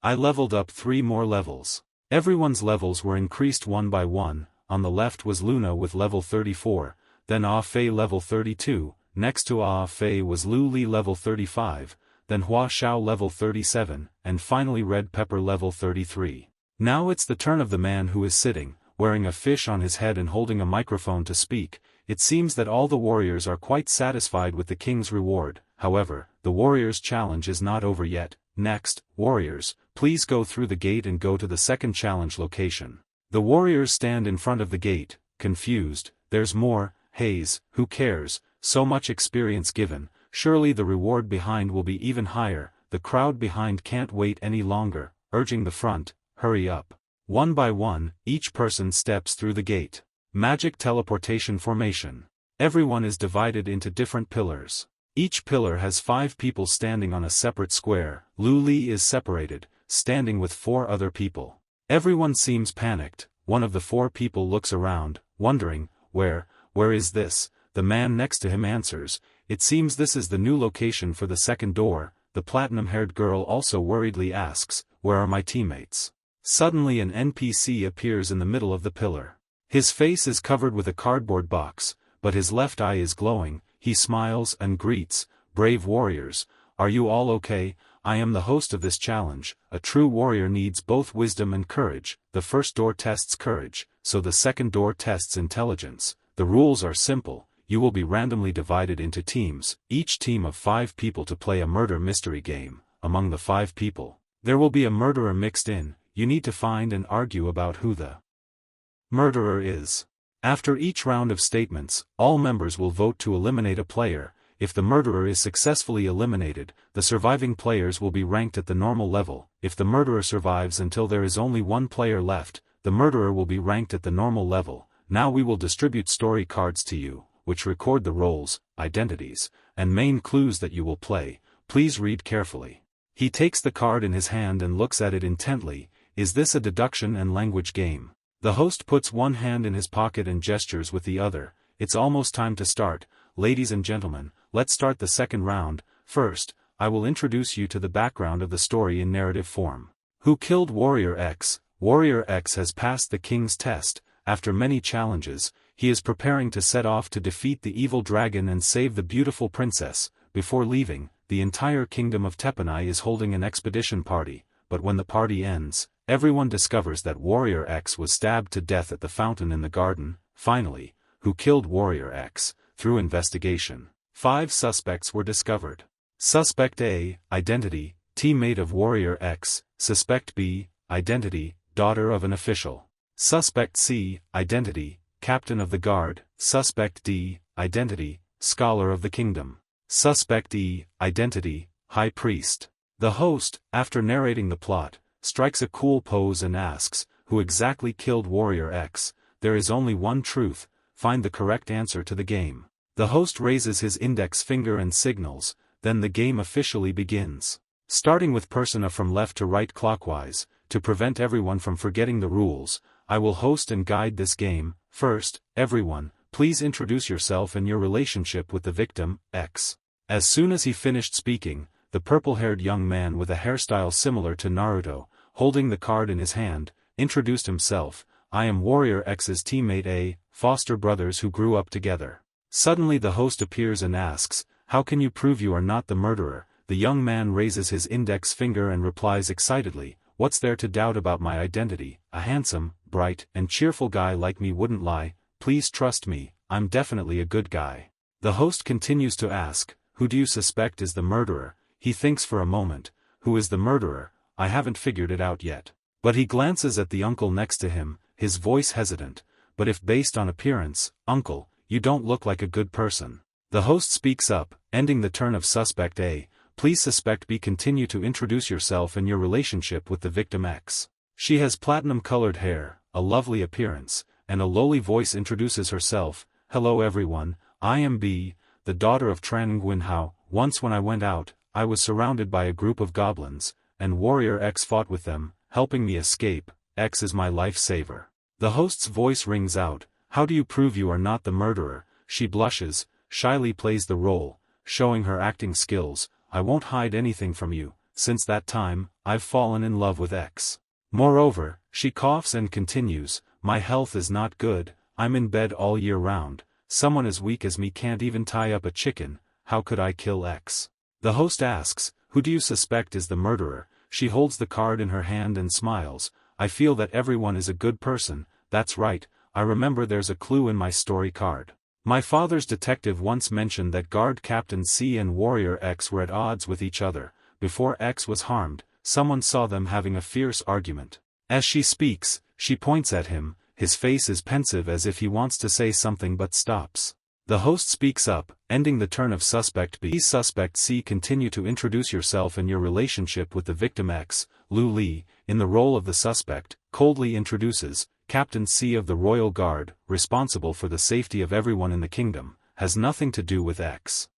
I leveled up 3 more levels." Everyone's levels were increased one by one. On the left was Luna with level 34, then Ah Fei level 32, next to Ah Fei was Lu Li level 35, then Hua Xiao level 37, and finally Red Pepper level 33. Now it's the turn of the man who is sitting, wearing a fish on his head and holding a microphone to speak. It seems that all the warriors are quite satisfied with the king's reward. However, the warriors' challenge is not over yet. Next, warriors, please go through the gate and go to the second challenge location. The warriors stand in front of the gate, confused. There's more. Haze, who cares? So much experience given. Surely the reward behind will be even higher. The crowd behind can't wait any longer, urging the front, hurry up. One by one, each person steps through the gate. Magic teleportation formation. Everyone is divided into different pillars. Each pillar has 5 people standing on a separate square. Lu Li is separated, standing with 4 other people. Everyone seems panicked. One of the 4 people looks around, wondering, where is this? The man next to him answers, "It seems this is the new location for the second door." The platinum-haired girl also worriedly asks, "Where are my teammates?" Suddenly an NPC appears in the middle of the pillar. His face is covered with a cardboard box, but his left eye is glowing. He smiles and greets, "Brave warriors, are you all okay? I am the host of this challenge. A true warrior needs both wisdom and courage. The first door tests courage, so the second door tests intelligence. The rules are simple. You will be randomly divided into teams, each team of 5 people to play a murder mystery game. Among the 5 people, there will be a murderer mixed in. You need to find and argue about who the murderer is. After each round of statements, all members will vote to eliminate a player. If the murderer is successfully eliminated, the surviving players will be ranked at the normal level. If the murderer survives until there is only 1 player left, the murderer will be ranked at the normal level. Now we will distribute story cards to you, which record the roles, identities, and main clues that you will play. Please read carefully. He takes the card in his hand and looks at it intently. Is this a deduction and language game? The host puts one hand in his pocket and gestures with the other. It's almost time to start. Ladies and gentlemen, let's start the second round. First, I will introduce you to the background of the story in narrative form. Who killed Warrior X? Warrior X has passed the king's test. After many challenges, he is preparing to set off to defeat the evil dragon and save the beautiful princess. Before leaving, the entire kingdom of Tepanai is holding an expedition party, but when the party ends, everyone discovers that Warrior X was stabbed to death at the fountain in the garden. Finally, who killed Warrior X? Through investigation, 5 suspects were discovered. Suspect A, identity, teammate of Warrior X. Suspect B, identity, daughter of an official. Suspect C, identity, captain of the guard. Suspect D, identity, scholar of the kingdom. Suspect E, identity, high priest. The host, after narrating the plot, strikes a cool pose and asks, who exactly killed Warrior X? There is only one truth, find the correct answer to the game. The host raises his index finger and signals, then the game officially begins. Starting with persona from left to right clockwise, to prevent everyone from forgetting the rules, I will host and guide this game. First, everyone, please introduce yourself and your relationship with the victim, X. As soon as he finished speaking, the purple-haired young man with a hairstyle similar to Naruto, holding the card in his hand, introduced himself. I am Warrior X's teammate A, foster brothers who grew up together. Suddenly the host appears and asks, how can you prove you are not the murderer? The young man raises his index finger and replies excitedly, what's there to doubt about my identity? A handsome, bright, and cheerful guy like me wouldn't lie. Please trust me, I'm definitely a good guy. The host continues to ask, who do you suspect is the murderer? He thinks for a moment, who is the murderer? I haven't figured it out yet. But he glances at the uncle next to him, his voice hesitant, but if based on appearance, uncle, you don't look like a good person. The host speaks up, ending the turn of suspect A. Please suspect B, continue to introduce yourself and your relationship with the victim X. She has platinum-colored hair, a lovely appearance, and a lowly voice introduces herself. Hello everyone, I am B, the daughter of Tran Nguyen. Once when I went out, I was surrounded by a group of goblins, and Warrior X fought with them, helping me escape. X is my lifesaver. The host's voice rings out, how do you prove you are not the murderer? She blushes, shyly plays the role, showing her acting skills. I won't hide anything from you, since that time, I've fallen in love with X. Moreover, she coughs and continues, my health is not good, I'm in bed all year round, someone as weak as me can't even tie up a chicken, how could I kill X? The host asks, who do you suspect is the murderer? She holds the card in her hand and smiles, I feel that everyone is a good person, that's right, I remember there's a clue in my story card. My father's detective once mentioned that guard Captain C and Warrior X were at odds with each other. Before X was harmed, someone saw them having a fierce argument. As she speaks, she points at him, his face is pensive as if he wants to say something but stops. The host speaks up, ending the turn of suspect B. Suspect C, continue to introduce yourself and your relationship with the victim X. Lu Li, in the role of the suspect, coldly introduces, Captain C of the Royal Guard, responsible for the safety of everyone in the kingdom, has nothing to do with X.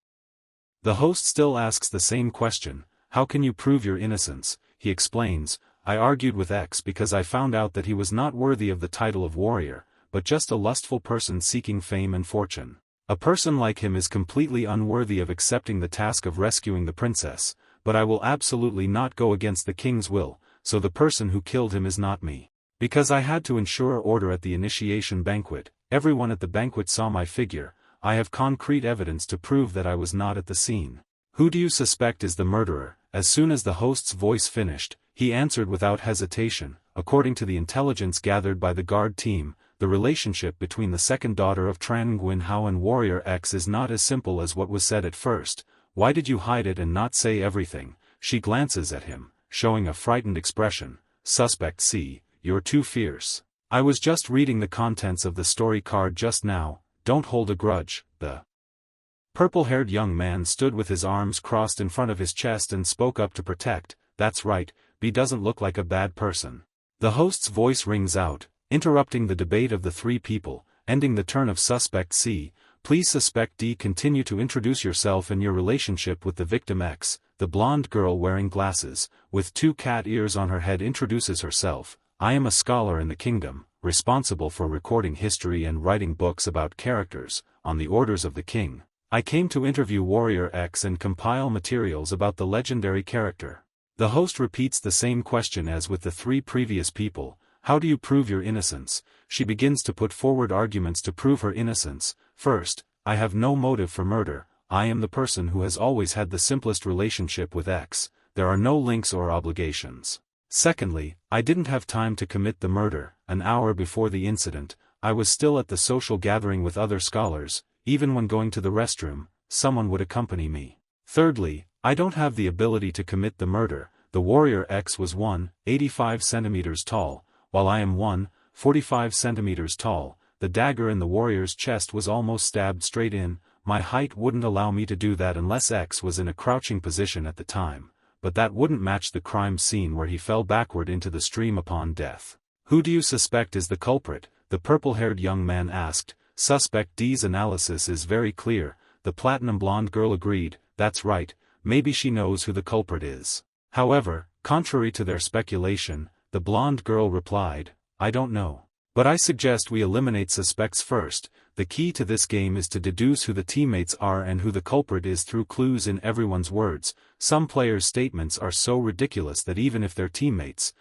The host still asks the same question, how can you prove your innocence? He explains, I argued with X because I found out that he was not worthy of the title of warrior, but just a lustful person seeking fame and fortune. A person like him is completely unworthy of accepting the task of rescuing the princess, but I will absolutely not go against the king's will, so the person who killed him is not me. Because I had to ensure order at the initiation banquet, everyone at the banquet saw my figure, I have concrete evidence to prove that I was not at the scene. Who do you suspect is the murderer? As soon as the host's voice finished, he answered without hesitation, according to the intelligence gathered by the guard team, the relationship between the second daughter of Tran Nguyen and Warrior X is not as simple as what was said at first. Why did you hide it and not say everything? She glances at him, showing a frightened expression. Suspect C, you're too fierce. I was just reading the contents of the story card just now, don't hold a grudge. The purple-haired young man stood with his arms crossed in front of his chest and spoke up to protect, that's right, B doesn't look like a bad person. The host's voice rings out, interrupting the debate of the three people, ending the turn of suspect C. Please suspect D, continue to introduce yourself and your relationship with the victim X. The blonde girl wearing glasses, with 2 cat ears on her head introduces herself. I am a scholar in the kingdom, responsible for recording history and writing books about characters, on the orders of the king. I came to interview Warrior X and compile materials about the legendary character. The host repeats the same question as with the 3 previous people. How do you prove your innocence? She begins to put forward arguments to prove her innocence. First, I have no motive for murder. I am the person who has always had the simplest relationship with X. There are no links or obligations. Secondly, I didn't have time to commit the murder. An hour before the incident, I was still at the social gathering with other scholars. Even when going to the restroom, someone would accompany me. Thirdly, I don't have the ability to commit the murder. The Warrior X was 1.85 centimeters tall, while I am 1.45 centimeters tall. The dagger in the warrior's chest was almost stabbed straight in. My height wouldn't allow me to do that unless X was in a crouching position at the time, but that wouldn't match the crime scene where he fell backward into the stream upon death. Who do you suspect is the culprit? The purple-haired young man asked. Suspect D's analysis is very clear. The platinum blonde girl agreed. That's right, maybe she knows who the culprit is. However, contrary to their speculation, the blonde girl replied, I don't know. But I suggest we eliminate suspects first. The key to this game is to deduce who the teammates are and who the culprit is through clues in everyone's words. Some players' statements are so ridiculous that even if they're teammates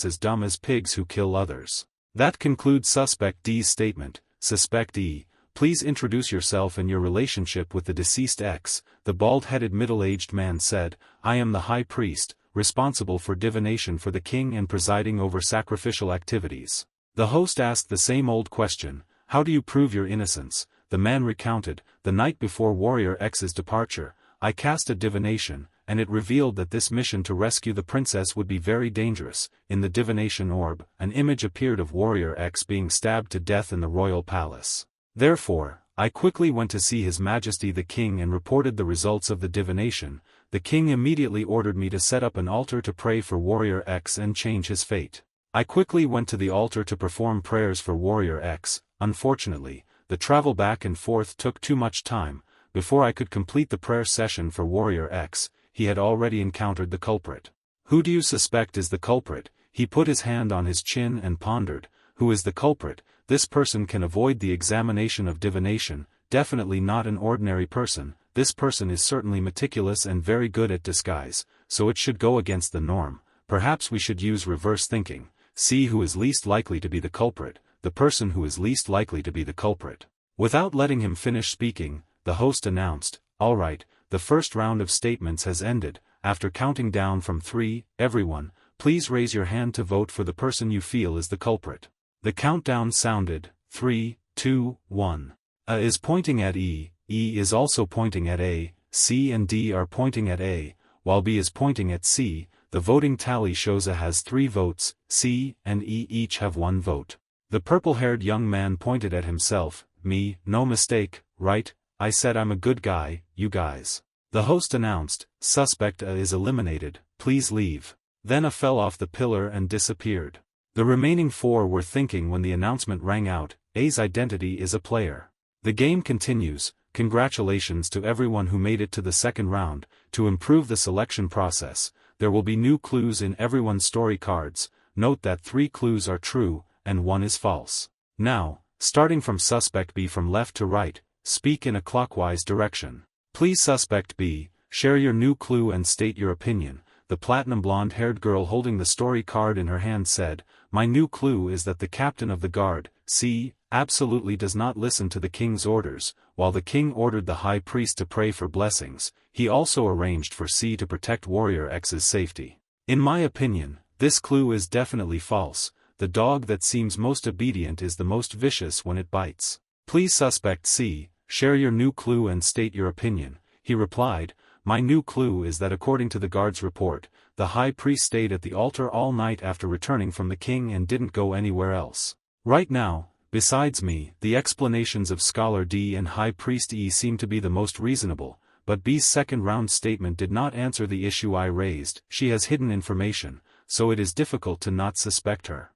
as dumb as pigs who kill others. That concludes Suspect D's statement. Suspect E, please introduce yourself and your relationship with the deceased X. The bald-headed middle-aged man said, I am the High Priest, responsible for divination for the king and presiding over sacrificial activities. The host asked the same old question, how do you prove your innocence? The man recounted, the night before Warrior X's departure, I cast a divination, and it revealed that this mission to rescue the princess would be very dangerous. In the divination orb, an image appeared of Warrior X being stabbed to death in the royal palace. Therefore, I quickly went to see His Majesty the King and reported the results of the divination. The king immediately ordered me to set up an altar to pray for Warrior X and change his fate. I quickly went to the altar to perform prayers for Warrior X. Unfortunately, the travel back and forth took too much time. Before I could complete the prayer session for Warrior X, he had already encountered the culprit. Who do you suspect is the culprit? He put his hand on his chin and pondered. Who is the culprit? This person can avoid the examination of divination, definitely not an ordinary person. This person is certainly meticulous and very good at disguise, so it should go against the norm. Perhaps we should use reverse thinking. See who is least likely to be the culprit, the person who is least likely to be the culprit. Without letting him finish speaking, the host announced, all right, the first round of statements has ended. After counting down from 3, everyone, please raise your hand to vote for the person you feel is the culprit. The countdown sounded, 3, 2, 1. A is pointing at E is also pointing at A, C and D are pointing at A, while B is pointing at C. The voting tally shows A has 3 votes, C and E each have 1 vote. The purple-haired young man pointed at himself, me, no mistake, right? I said I'm a good guy, you guys. The host announced, suspect A is eliminated, please leave. Then A fell off the pillar and disappeared. The remaining 4 were thinking when the announcement rang out, A's identity is a player. The game continues. Congratulations to everyone who made it to the second round. To improve the selection process, there will be new clues in everyone's story cards. Note that 3 clues are true, and 1 is false. Now, starting from Suspect B from left to right, speak in a clockwise direction. Please Suspect B, share your new clue and state your opinion. The platinum blonde-haired girl holding the story card in her hand said, my new clue is that the captain of the guard, C, absolutely does not listen to the king's orders. While the king ordered the high priest to pray for blessings, he also arranged for C to protect Warrior X's safety. In my opinion, this clue is definitely false. The dog that seems most obedient is the most vicious when it bites. Please Suspect C, share your new clue and state your opinion. He replied, my new clue is that according to the guard's report, the high priest stayed at the altar all night after returning from the king and didn't go anywhere else. Right now, besides me, the explanations of Scholar D and High Priest E seem to be the most reasonable, but B's second round statement did not answer the issue I raised. She has hidden information, so it is difficult to not suspect her.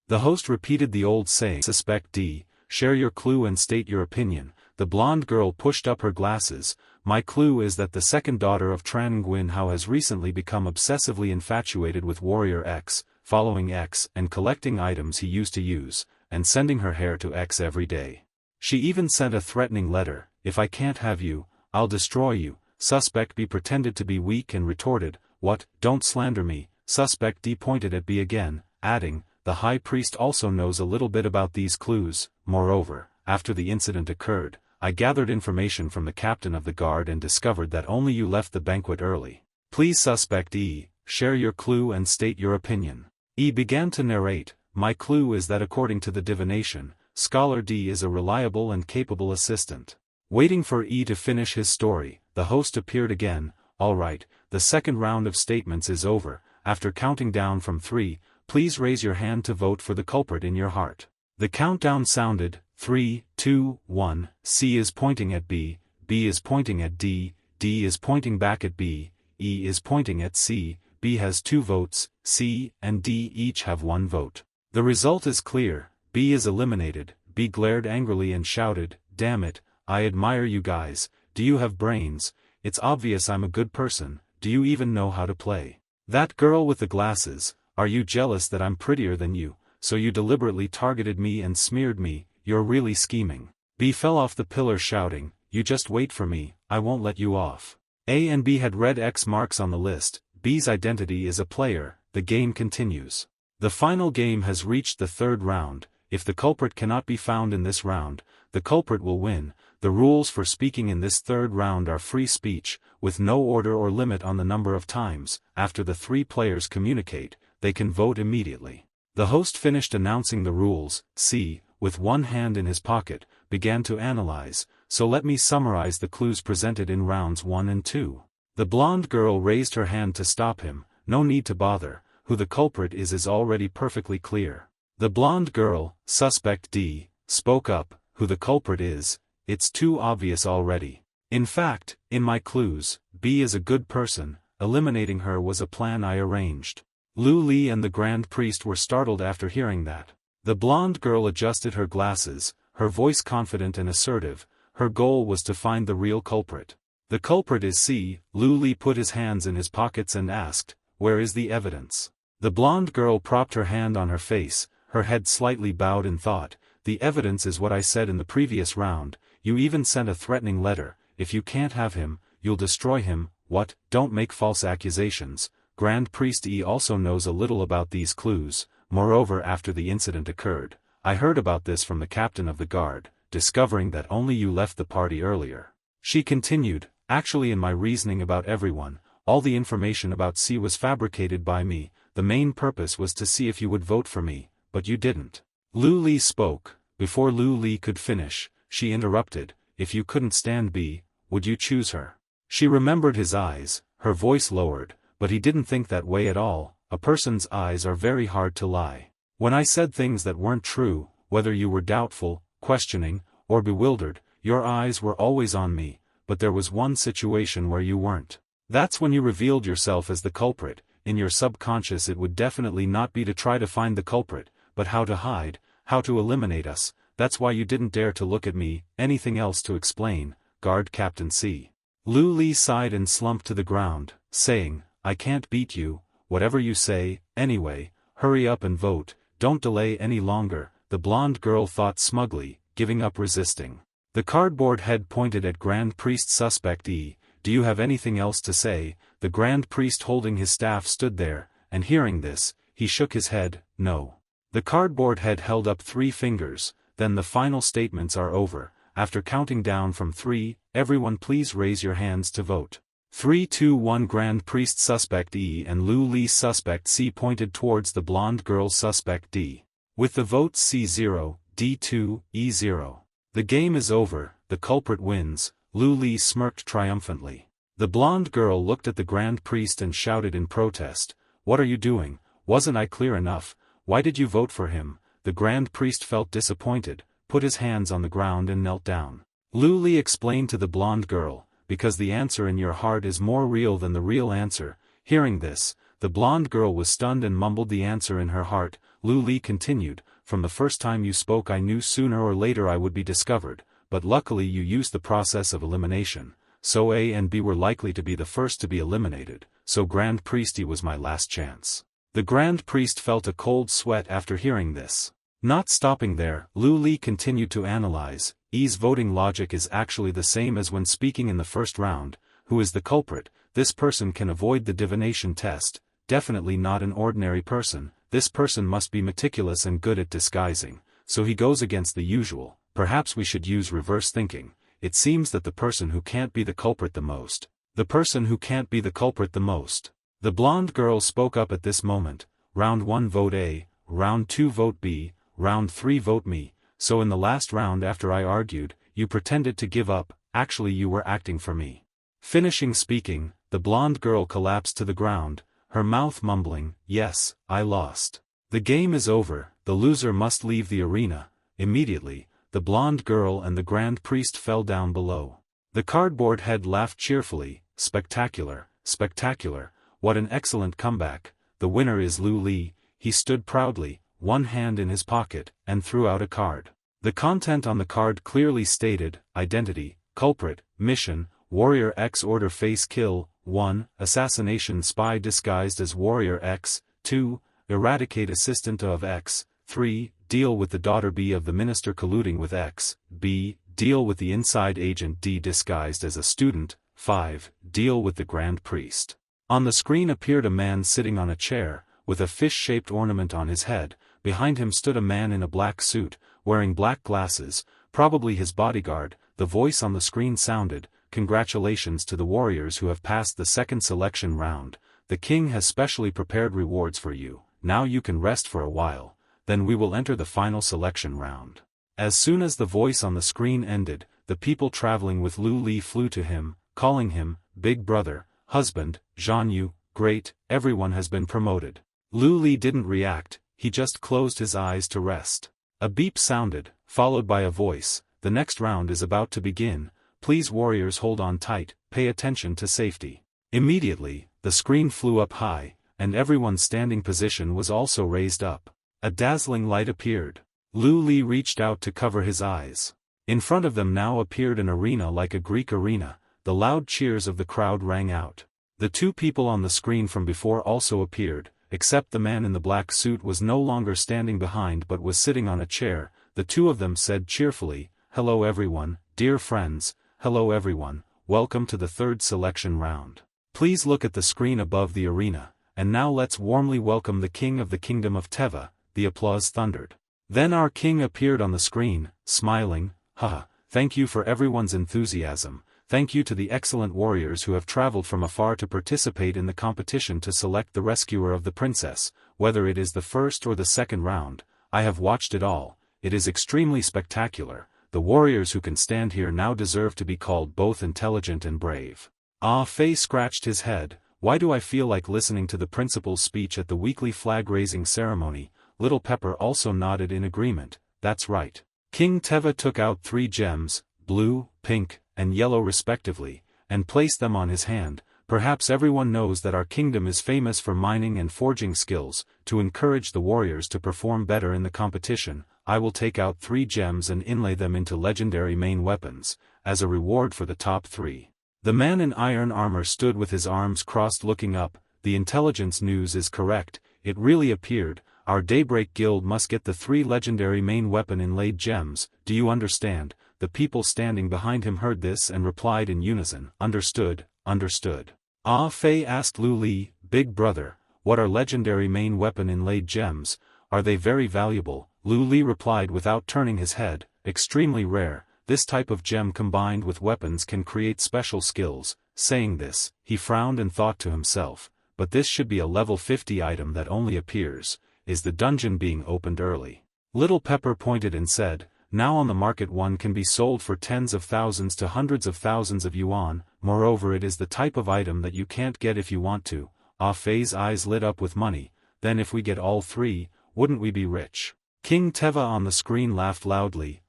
The host repeated the old saying, suspect D, share your clue and state your opinion. The blonde girl pushed up her glasses. My clue is that the second daughter of Tran Nguyen Hao has recently become obsessively infatuated with Warrior X, following X and collecting items he used to use, and sending her hair to X every day. She even sent a threatening letter. if I can't have you, I'll destroy you. Suspect B pretended to be weak and retorted, what, don't slander me. Suspect D pointed at B again, adding, the high priest also knows a little bit about these clues. Moreover, after the incident occurred, I gathered information from the captain of the guard and discovered that only you left the banquet early. Please Suspect E, share your clue and state your opinion. E began to narrate, my clue is that according to the divination, Scholar D is a reliable and capable assistant. Waiting for E to finish his story, the host appeared again, alright, the second round of statements is over. After counting down from 3, please raise your hand to vote for the culprit in your heart. The countdown sounded, 3, 2, 1, C is pointing at B is pointing at D is pointing back at B, E is pointing at C, B has 2 votes, C and D each have 1 vote. The result is clear, B is eliminated. B glared angrily and shouted, damn it, I admire you guys, do you have brains? It's obvious I'm a good person, do you even know how to play? That girl with the glasses, are you jealous that I'm prettier than you, so you deliberately targeted me and smeared me, you're really scheming. B fell off the pillar shouting, you just wait for me, I won't let you off. A and B had red X marks on the list. B's identity is a player. The game continues. The final game has reached the 3rd round. If the culprit cannot be found in this round, the culprit will win. The rules for speaking in this 3rd round are free speech, with no order or limit on the number of times. After the 3 players communicate, they can vote immediately. The host finished announcing the rules. C, with one hand in his pocket, began to analyze, so let me summarize the clues presented in rounds 1 and 2. The blonde girl raised her hand to stop him. No need to bother, who the culprit is already perfectly clear. The blonde girl, Suspect D, spoke up, who the culprit is, it's too obvious already. In fact, in my clues, B is a good person, eliminating her was a plan I arranged. Lu Li and the Grand Priest were startled after hearing that. The blonde girl adjusted her glasses, her voice confident and assertive. Her goal was to find the real culprit. The culprit is C. Lu Li put his hands in his pockets and asked, where is the evidence? The blonde girl propped her hand on her face, her head slightly bowed in thought. The evidence is what I said in the previous round. You even sent a threatening letter. If you can't have him, you'll destroy him. What? Don't make false accusations. Grand Priest E also knows a little about these clues. Moreover, after the incident occurred, I heard about this from the captain of the guard, discovering that only you left the party earlier. She continued, actually in my reasoning about everyone, all the information about C was fabricated by me. The main purpose was to see if you would vote for me, but you didn't. Lu Li spoke. Before Lu Li could finish, she interrupted, if you couldn't stand B, would you choose her? She remembered his eyes, her voice lowered, but he didn't think that way at all. A person's eyes are very hard to lie. When I said things that weren't true, whether you were doubtful, questioning, or bewildered, your eyes were always on me, but there was one situation where you weren't. That's when you revealed yourself as the culprit. In your subconscious it would definitely not be to try to find the culprit, but how to hide, how to eliminate us. That's why you didn't dare to look at me. Anything else to explain? Guard Captain C. Lu Li sighed and slumped to the ground, saying, I can't beat you, whatever you say. Anyway, hurry up and vote, don't delay any longer. The blonde girl thought smugly, giving up resisting. The cardboard head pointed at Grand Priest Suspect E. Do you have anything else to say? The Grand Priest holding his staff stood there, and hearing this, he shook his head, no. The cardboard head held up 3 fingers. Then the final statements are over. After counting down from 3, everyone please raise your hands to vote. 3, 2, 1. Grand Priest Suspect E and Lu Li Suspect C pointed towards the blonde girl Suspect D. With the votes C0, D2, E0. The game is over, the culprit wins. Lu Li smirked triumphantly. The blonde girl looked at the Grand Priest and shouted in protest, what are you doing? Wasn't I clear enough? Why did you vote for him? The Grand Priest felt disappointed, put his hands on the ground and knelt down. Lu Li explained to the blonde girl, because the answer in your heart is more real than the real answer. Hearing this, the blonde girl was stunned and mumbled the answer in her heart. Lu Li continued, from the first time you spoke I knew sooner or later I would be discovered, but luckily you used the process of elimination, so A and B were likely to be the first to be eliminated, so Grand Priesty was my last chance. The Grand Priest felt a cold sweat after hearing this. Not stopping there, Lu Li continued to analyze, E's voting logic is actually the same as when speaking in the first round. Who is the culprit? This person can avoid the divination test, definitely not an ordinary person. This person must be meticulous and good at disguising, so he goes against the usual. Perhaps we should use reverse thinking. It seems that the person who can't be the culprit the most. The person who can't be the culprit the most. The blonde girl spoke up at this moment. Round 1 vote A, round 2 vote B, round 3 vote me. So in the last round after I argued, you pretended to give up, actually you were acting for me. Finishing speaking, the blonde girl collapsed to the ground, her mouth mumbling, yes, I lost. The game is over, the loser must leave the arena. Immediately, the blonde girl and the grand priest fell down below. The cardboard head laughed cheerfully, spectacular, spectacular, what an excellent comeback. The winner is Lu Li. He stood proudly, one hand in his pocket, and threw out a card. The content on the card clearly stated, identity, culprit, mission, Warrior X order face kill, 1, assassination spy disguised as Warrior X, 2, eradicate assistant of X, 3, deal with the daughter B of the minister colluding with X, B, deal with the inside agent D disguised as a student, 5, deal with the grand priest. On the screen appeared a man sitting on a chair, with a fish-shaped ornament on his head. Behind him stood a man in a black suit, wearing black glasses, probably his bodyguard. The voice on the screen sounded, congratulations to the warriors who have passed the second selection round. The king has specially prepared rewards for you. Now you can rest for a while, then we will enter the final selection round. As soon as the voice on the screen ended, the people traveling with Lu Li flew to him, calling him, Big Brother, Husband, Jean-Yu, great, everyone has been promoted. Lu Li didn't react, he just closed his eyes to rest. A beep sounded, followed by a voice, the next round is about to begin, please warriors hold on tight, pay attention to safety. Immediately, the screen flew up high, and everyone's standing position was also raised up. A dazzling light appeared. Lu Li reached out to cover his eyes. In front of them now appeared an arena like a Greek arena. The loud cheers of the crowd rang out. The two people on the screen from before also appeared, except the man in the black suit was no longer standing behind but was sitting on a chair. The two of them said cheerfully, hello everyone, dear friends, hello everyone, welcome to the third selection round. Please look at the screen above the arena, and now let's warmly welcome the king of the kingdom of Teva. The applause thundered. Then our king appeared on the screen, smiling, haha, thank you for everyone's enthusiasm. Thank you to the excellent warriors who have traveled from afar to participate in the competition to select the rescuer of the princess. Whether it is the first or the second round, I have watched it all. It is extremely spectacular. The warriors who can stand here now deserve to be called both intelligent and brave. Ah Fei scratched his head. Why do I feel like listening to the principal's speech at the weekly flag-raising ceremony? Little Pepper also nodded in agreement. That's right. King Teva took out 3 gems, blue, pink, and yellow respectively, and placed them on his hand. Perhaps everyone knows that our kingdom is famous for mining and forging skills. To encourage the warriors to perform better in the competition, I will take out 3 gems and inlay them into legendary main weapons, as a reward for the top 3. The man in iron armor stood with his arms crossed looking up. The intelligence news is correct, it really appeared. Our Daybreak Guild must get the 3 legendary main weapon inlaid gems. Do you understand? The people standing behind him heard this and replied in unison, understood, understood. Ah Fei asked Lu Li, Big Brother, what are legendary main weapon inlaid gems? Are they very valuable? Lu Li replied without turning his head, extremely rare. This type of gem combined with weapons can create special skills. Saying this, he frowned and thought to himself, but this should be a level 50 item that only appears. Is the dungeon being opened early? Little Pepper pointed and said, now on the market one can be sold for tens of thousands to hundreds of thousands of yuan, moreover it is the type of item that you can't get if you want to. Ah Fei's eyes lit up with money. Then if we get all 3, wouldn't we be rich? King Teva on the screen laughed loudly,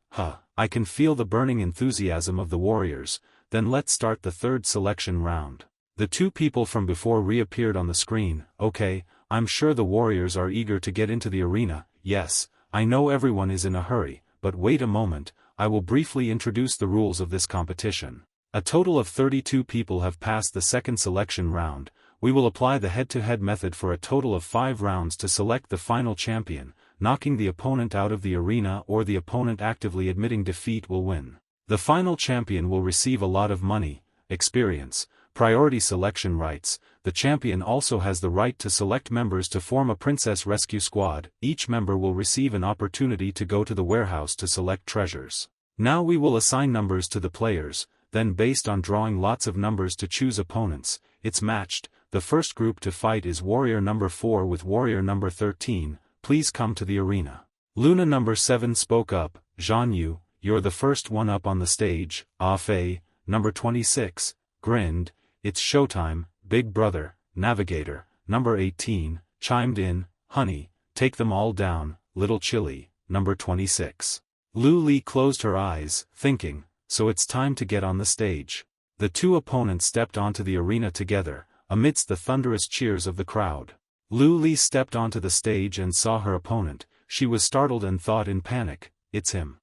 I can feel the burning enthusiasm of the warriors. Then let's start the third selection round. The 2 people from before reappeared on the screen. Okay, I'm sure the warriors are eager to get into the arena. Yes, I know everyone is in a hurry, but wait a moment, I will briefly introduce the rules of this competition. A total of 32 people have passed the second selection round. We will apply the head-to-head method for a total of 5 rounds to select the final champion. knocking the opponent out of the arena or the opponent actively admitting defeat will win. The final champion will receive a lot of money, experience, priority selection rights. The champion also has the right to select members to form a princess rescue squad. Each member will receive an opportunity to go to the warehouse to select treasures. Now we will assign numbers to the players, then based on drawing lots of numbers to choose opponents, it's matched. The first group to fight is warrior number 4 with warrior number 13, please come to the arena. Luna number 7 spoke up, Jean-Yu, you're the first one up on the stage. Ah Fei, number 26, grinned, it's showtime. Big brother, navigator, number 18, chimed in, honey, take them all down. Little Chili, number 26. Lu Li closed her eyes, thinking, so it's time to get on the stage. The two opponents stepped onto the arena together, amidst the thunderous cheers of the crowd. Lu Li stepped onto the stage and saw her opponent. She was startled and thought in panic, it's him.